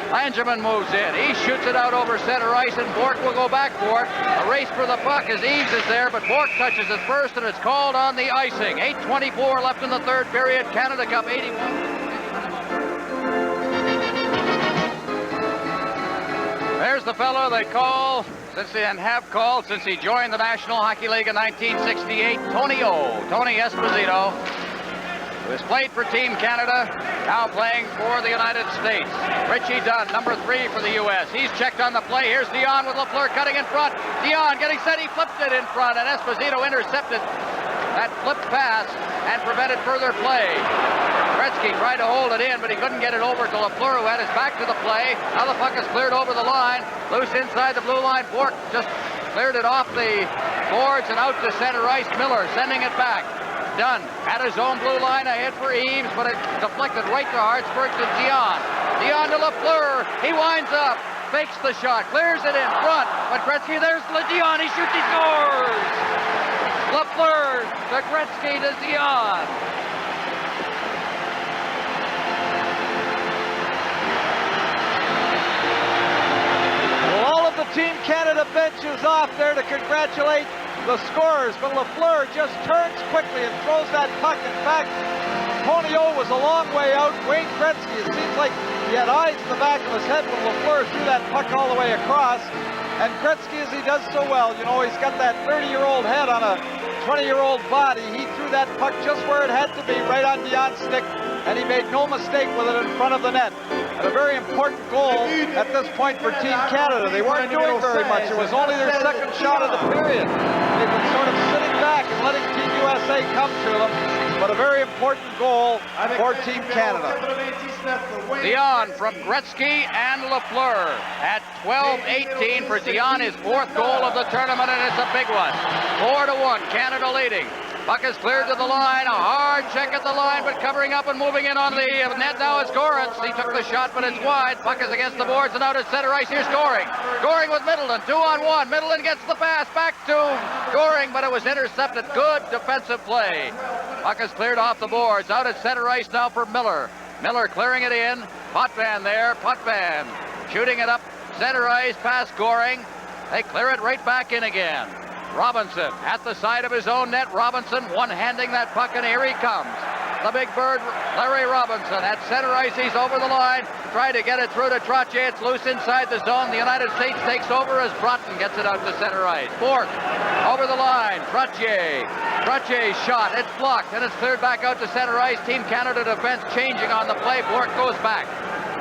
Langevin moves in. He shoots it out over center ice, and Bourque will go back for it. A race for the puck as Eaves is there, but Bourque touches it first, and it's called on the icing. 8:24 left in the third period. Canada Cup 81. There's the fellow they call, and have called since he joined the National Hockey League in 1968, Tony Т.Эспозито, who has played for Team Canada, now playing for the United States. Richie Dunn, number 3 for the U.S. He's checked on the play. Here's Dion with Lafleur cutting in front. Dion getting set. He flipped it in front, and Т.Эспозито intercepted that flip pass and prevented further play. Gretzky tried to hold it in, but he couldn't get it over to Lafleur, who had his back to the play. Now the puck is cleared over the line. Loose inside the blue line. Bourque just cleared it off the boards and out to center ice. Miller sending it back. Dunn at his own blue line. A hit for Eaves, but it deflected right to Hartsburg to Dion. Dion to Lafleur. He winds up. Fakes the shot. Clears it in front. But Gretzky, there's Dion. He shoots. He scores. Lafleur to Gretzky to Dion. All of the Team Canada bench is off there to congratulate the scorers, but Lafleur just turns quickly and throws that puck. In fact, Tony O was a long way out. Wayne Gretzky, it seems like he had eyes in the back of his head when LaFleur threw that puck all the way across. And Gretzky, as he does so well, you know, he's got that 30-year-old head on a 20-year-old body. He threw that puck just where it had to be, right on Dion's stick, and he made no mistake with it in front of the net. And a very important goal at this point for Team Canada. They weren't doing very much. It was only their second shot of the period. They've been sort of sitting back and letting Team USA come to them. But a very important goal for Team Canada. Dion from Gretzky and LaFleur at 12-18 for Dion, his fourth goal of the tournament, and it's a big one. 4-1, Canada leading. Puck is cleared to the line, a hard check at the line, but covering up and moving in on the net now is Gorance. He took the shot, but it's wide. Puck is against the boards and out at center ice. Here's Goring. Goring with Middleton, 2-on-1. Middleton gets the pass back to Goring, but it was intercepted. Good defensive play. Puck is cleared off the boards, out at center ice now for Miller. Miller clearing it in. Potvan there. Potvan shooting it up center ice past Goring. They clear it right back in again. Robinson at the side of his own net. Robinson one-handing that puck, and here he comes. The big bird, Larry Robinson, at center ice. He's over the line. Trying to get it through to Trottier. It's loose inside the zone. The United States takes over as Broughton gets it out to center ice. Bork over the line. Trottier. Trottier's shot. It's blocked, and it's cleared back out to center ice. Team Canada defense changing on the play. Bork goes back.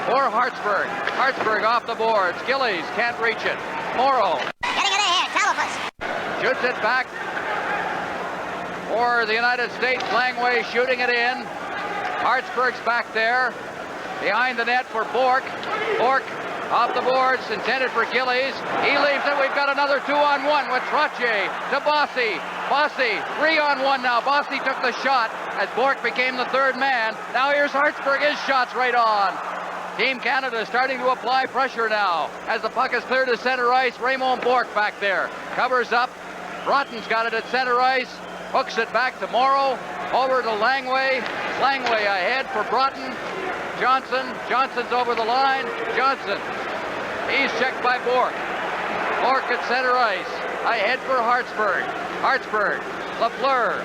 For Hartsburg. Hartsburg off the boards. Gillies can't reach it. Morrow. Getting it ahead. Telephus. Shoots it back for the United States. Langway shooting it in. Hartsburg's back there. Behind the net for Bork. Bork off the boards, intended for Gillies. He leaves it. We've got another 2-on-1 with Trottier to Bossy. Bossy, 3-on-1 now. Bossy took the shot as Bork became the third man. Now here's Hartsburg. His shot's right on. Team Canada is starting to apply pressure now as the puck is cleared to center ice. Raymond Bork back there. Covers up. Broughton's got it at center ice. Hooks it back to Morrow. Over to Langway. Langway ahead for Broughton. Johnson. Johnson's over the line. Johnson. He's checked by Bork. Bork at center ice. Ahead for Hartsburg. Hartsburg. LaFleur.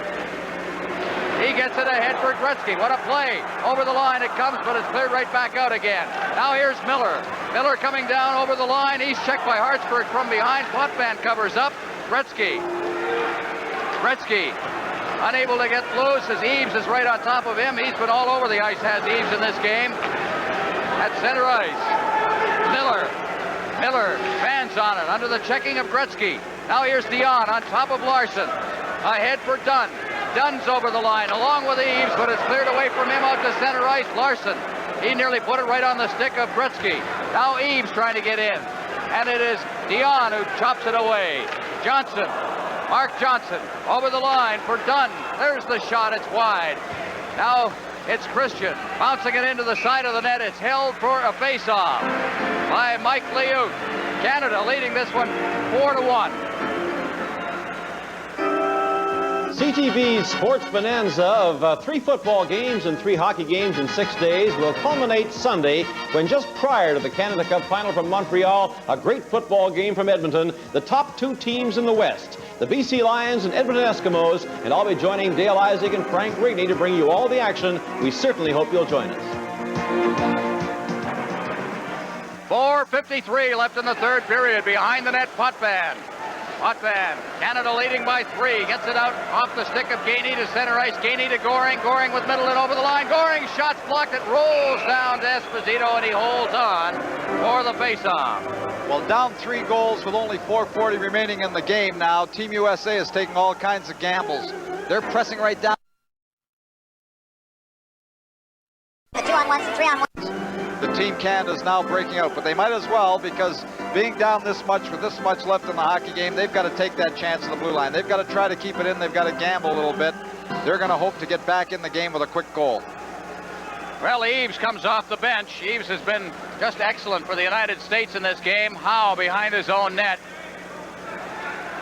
He gets it ahead for Gretzky. What a play. Over the line it comes, but it's cleared right back out again. Now here's Miller. Miller coming down over the line. He's checked by Hartsburg from behind. Potvan covers up. Gretzky. Gretzky unable to get loose as Eaves is right on top of him. He's been all over the ice, has Eaves in this game. At center ice. Miller. Miller fans on it under the checking of Gretzky. Now here's Dion on top of Larson. Ahead for Dunn. Dunn's over the line along with Eaves, but it's cleared away from him out to center ice. Larson. He nearly put it right on the stick of Gretzky. Now Eaves trying to get in. And it is Dion who chops it away. Johnson. Mark Johnson over the line for Dunn. There's the shot. It's wide. Now it's Christian bouncing it into the side of the net. It's held for a face-off by Mike Liout. Canada leading this one 4-1. CTV's sports bonanza of 3 football games and 3 hockey games in 6 days will culminate Sunday when, just prior to the Canada Cup final from Montreal, a great football game from Edmonton, the top 2 teams in the West, the BC Lions and Edmonton Eskimos, and I'll be joining Dale Isaac and Frank Rigney to bring you all the action. We certainly hope you'll join us. 4:53 left in the third period. Behind the net, Potvan. Potvan, Canada leading by 3, gets it out off the stick of Gainey to center ice. Gainey to Goring. Goring with Middleton over the line. Goring, shot's blocked. It rolls down to Т.Эспозито, and he holds on for the face-off. Well, down 3 goals with only 4:40 remaining in the game now. Team USA is taking all kinds of gambles. They're pressing right down. The 2-on-1s and 3-on-1s. The Team Canada is now breaking out, but they might as well, because being down this much with this much left in the hockey game, they've got to take that chance on the blue line. They've got to try to keep it in. They've got to gamble a little bit. They're going to hope to get back in the game with a quick goal. Well, Eaves comes off the bench. Eaves has been just excellent for the United States in this game. Howe behind his own net.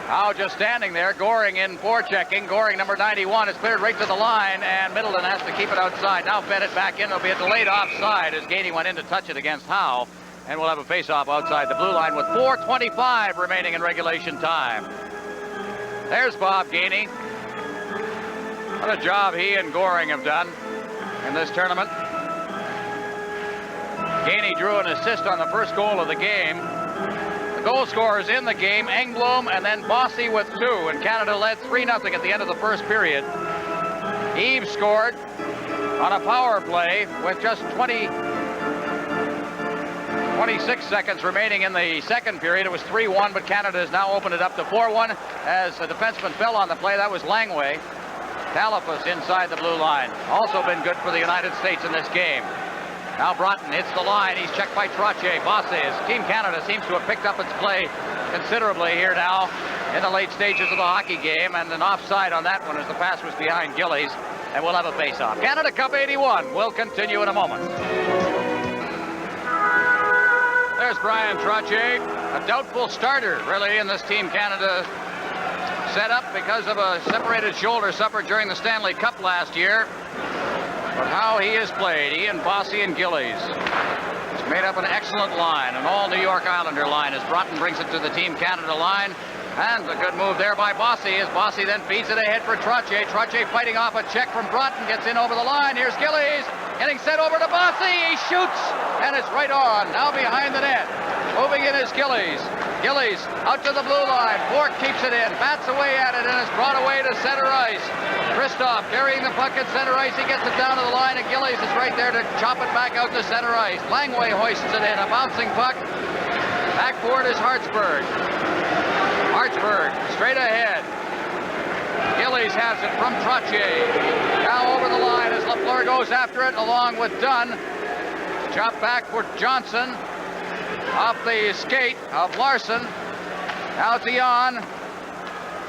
Howe just standing there. Goring in forechecking. Goring, number 91, is cleared right to the line, and Middleton has to keep it outside. Now fed it back in. There'll be a delayed offside as Gainey went in to touch it against Howe. And we'll have a face-off outside the blue line with 4:25 remaining in regulation time. There's Bob Gainey. What a job he and Goring have done in this tournament. Gainey drew an assist on the first goal of the game. The goal scorers in the game, Engblom and then Bossy with 2, and Canada led 3-0 at the end of the first period. Eves scored on a power play with just 26 seconds remaining in the second period. It was 3-1, but Canada has now opened it up to 4-1 as a defenseman fell on the play. That was Langway. Talafas inside the blue line. Also been good for the United States in this game. Now Broughton hits the line. He's checked by Trottier. Bosses. Team Canada seems to have picked up its play considerably here now in the late stages of the hockey game, and an offside on that one as the pass was behind Gillies, and we'll have a face-off. Canada Cup 81 will continue in a moment. There's Brian Trottier, a doubtful starter really in this Team Canada setup because of a separated shoulder suffered during the Stanley Cup last year. But how he has played, he and Bossy and Gillies, has made up an excellent line, an all New York Islander line as Broughton brings it to the Team Canada line. And a good move there by Bossy as Bossy then feeds it ahead for Trottier. Trottier fighting off a check from Broughton, gets in over the line. Here's Gillies, getting set over to Bossy. He shoots, and it's right on, now behind the net. Moving in is Gillies. Gillies out to the blue line. Bork keeps it in, bats away at it, and is brought away to center ice. Christoph carrying the puck at center ice. He gets it down to the line, and Gillies is right there to chop it back out to center ice. Langway hoists it in, a bouncing puck. Backboard is Hartsburg. Hartsburg straight ahead. Gillies has it from Trottier. Now over the line as Lafleur goes after it along with Dunn. Chop back for Johnson. Off the skate of Larson. Now Dion.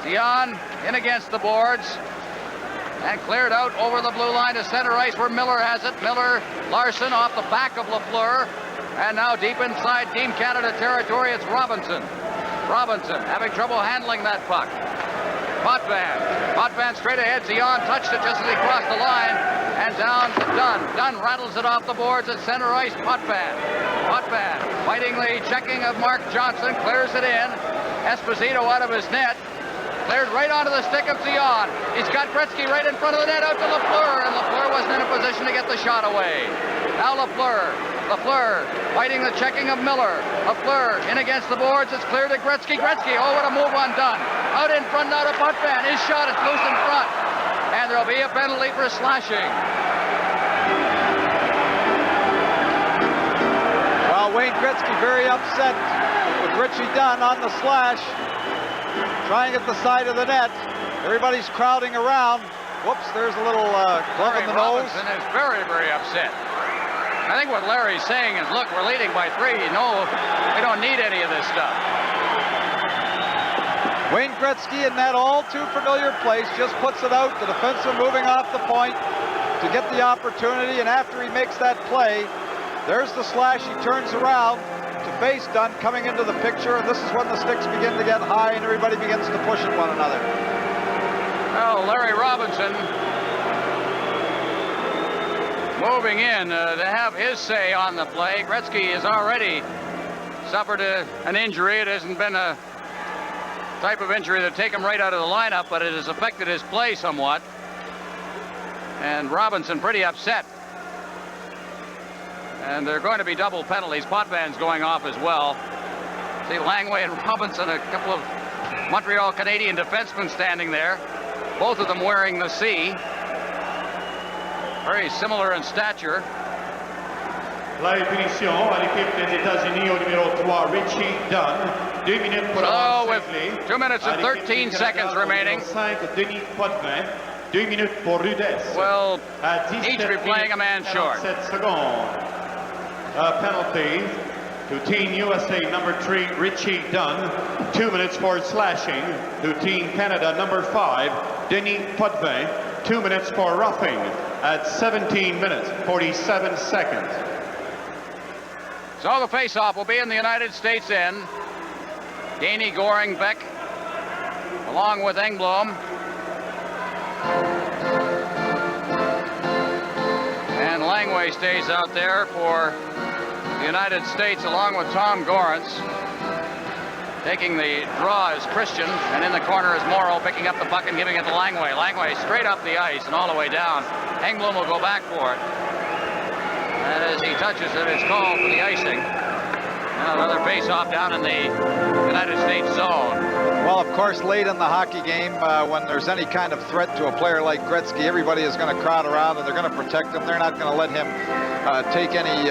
Dion in against the boards. And cleared out over the blue line to center ice where Miller has it. Miller, Larson off the back of Lafleur. And now deep inside Team Canada territory, it's Robinson. Robinson having trouble handling that puck. Potvan. Potvan straight ahead. Dion touched it just as he crossed the line. And down to Dunn. Dunn rattles it off the boards at center ice. Potvan. Potvan fighting the checking of Mark Johnson. Clears it in. Esposito out of his net. Cleared right onto the stick of Dion. He's got Gretzky right in front of the net out to Lafleur. And Lafleur wasn't in a position to get the shot away. Now Lafleur. Lafleur fighting the checking of Miller. Lafleur in against the boards. It's clear to Gretzky. Gretzky, oh, what a move on Dunn. Out in front now to Potvin. His shot is loose in front. And there'll be a penalty for slashing. Well, Wayne Gretzky very upset with Richie Dunn on the slash. Trying at the side of the net. Everybody's crowding around. Whoops, there's a little glove in the nose. Robinson is very, very upset. I think what Larry's saying is, look, we're leading by 3. No, we don't need any of this stuff. Wayne Gretzky in that all too familiar place just puts it out. The defenseman moving off the point to get the opportunity, and after he makes that play, there's the slash. He turns around to face Dunn coming into the picture, and this is when the sticks begin to get high and everybody begins to push at one another. Well, Larry Robinson moving in to have his say on the play. Gretzky has already suffered an injury. It hasn't been a type of injury that take him right out of the lineup, but it has affected his play somewhat. And Robinson pretty upset. And there are going to be double penalties. Potvan's going off as well. See Langway and Robinson, a couple of Montreal Canadian defensemen standing there. Both of them wearing the C. Very similar in stature. La punition à l'équipe des États-Unis au numéro 3, Richie Dunn. 2 minutes pour So with 2 minutes and 13 seconds remaining. 5, Denis Potvin. 2 minutes pour Rudess. Well, each be playing a man short. 7 seconds. A penalty to Team USA number 3, Richie Dunn. 2 minutes for slashing to Team Canada number 5, Denis Potvin. 2 minutes for roughing at 17 minutes, 47 seconds. So the face-off will be in the United States end. Gainey, Goring, Beck, along with Engblom. And Langway stays out there for the United States along with Tom Gorrance. Taking the draw is Christian, and in the corner is Morrow picking up the puck and giving it to Langway. Langway straight up the ice and all the way down. Engblom will go back for it. And as he touches it, it's called for the icing. And another face-off down in the United States zone. Well, of course, late in the hockey game, when there's any kind of threat to a player like Gretzky, everybody is going to crowd around and they're going to protect him. They're not going to let him take any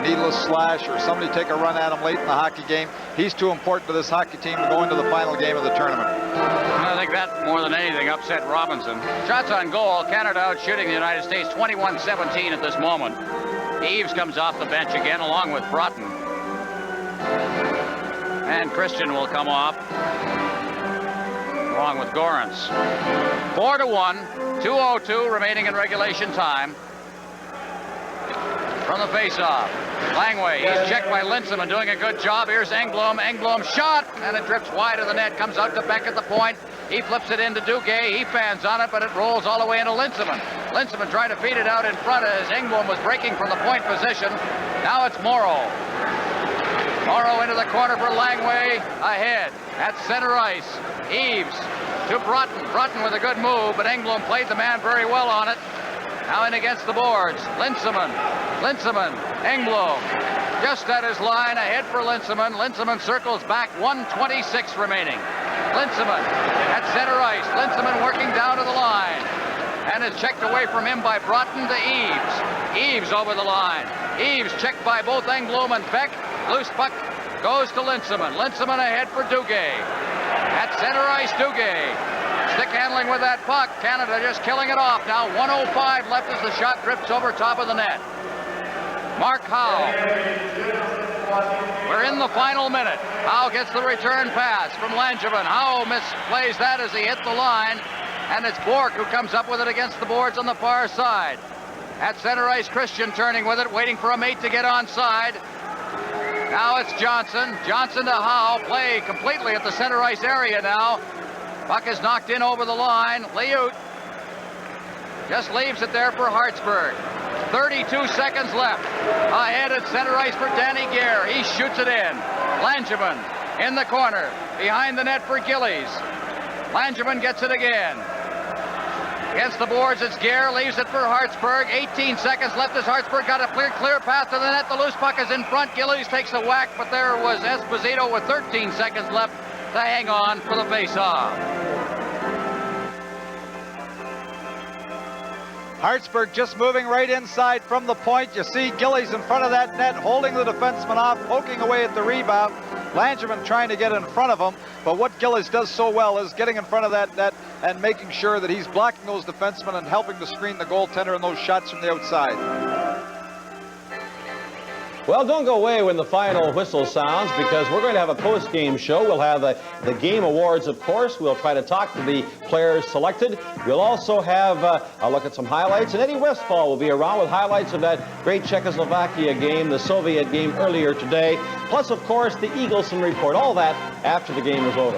needless slash or somebody take a run at him late in the hockey game. He's too important to this hockey team to go into the final game of the tournament. I think that, more than anything, upset Robinson. Shots on goal. Canada out shooting the United States 21-17 at this moment. Eves comes off the bench again along with Broughton. And Christian will come off along with Gorence. 4-1, 2:02 remaining in regulation time. From the face-off, Langway, he's checked by Lindstrom, doing a good job. Here's Engblom, Engblom shot, and it drifts wide of the net, comes out to Beck at the point. He flips it into Duguay, he fans on it, but it rolls all the way into Lindstrom. Lindstrom tried to feed it out in front as Engblom was breaking from the point position. Now it's Morrow. Morrow into the corner for Langway, ahead at center ice. Eves to Broughton. Broughton with a good move, but Engblom played the man very well on it. Now in against the boards. Lindstrom, Engblom, just at his line, ahead for Lindstrom. Lindstrom circles back, 1:26 remaining. Lindstrom at center ice. Lindstrom working down to the line. And is checked away from him by Broughton to Eves. Eves over the line. Eves checked by both Engblom and Beck. Loose puck goes to Lindstrom. Lindstrom ahead for Duguay. At center ice, Duguay. Stick handling with that puck. Canada just killing it off. Now 1:05 left as the shot drifts over top of the net. Mark Howe. We're in the final minute. Howe gets the return pass from Langevin. Howe misplays that as he hit the line. And it's Bork who comes up with it against the boards on the far side. At center ice, Christian turning with it, waiting for a mate to get onside. Now it's Johnson. Johnson to Howe. Play completely at the center ice area now. Puck is knocked in over the line. Liyut just leaves it there for Hartsburg. 32 seconds left. Ahead at center ice for Danny Gare. He shoots it in. Langevin in the corner. Behind the net for Gillies. Langevin gets it again. Against the boards, it's Gare, leaves it for Hartsburg. 18 seconds left as Hartsburg got a clear path to the net. The loose puck is in front. Gillies takes a whack, but there was Esposito with 13 seconds left to hang on for the face-off. Hartsburg just moving right inside from the point. You see Gillies in front of that net, holding the defenseman off, poking away at the rebound. Langevin trying to get in front of him, but what Gillies does so well is getting in front of that net and making sure that he's blocking those defensemen and helping to screen the goaltender in those shots from the outside. Well, don't go away when the final whistle sounds, because we're going to have a post-game show. We'll have the game awards, of course. We'll try to talk to the players selected. We'll also have a look at some highlights. And Eddie Westfall will be around with highlights of that great Czechoslovakia game, the Soviet game earlier today. Plus, of course, the Eagleson report. All that after the game is over.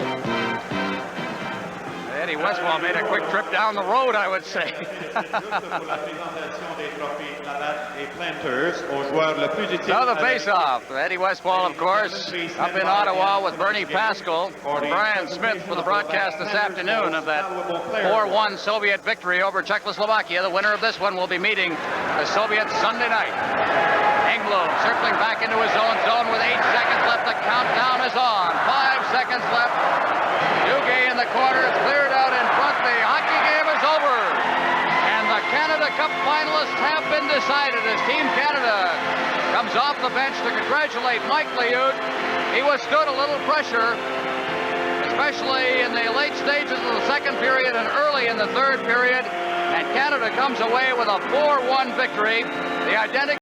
Eddie Westfall made a quick trip down the road, I would say. Now the face-off. Eddie Westfall, of course, up in Ottawa with Bernie Pascal and Brian Smith for the broadcast this afternoon of that 4-1 Soviet victory over Czechoslovakia. The winner of this one will be meeting the Soviets Sunday night. Engblom circling back into his own zone with 8 seconds left. The countdown is on. 5 seconds left. Duguay in the corner. It's cleared out in front. The hockey game is over. And the Canada Cup finalists have been decided as Team Canada comes off the bench to congratulate Mike Liyut. He withstood a little pressure, especially in the late stages of the second period and early in the third period. And Canada comes away with a 4-1 victory. The identical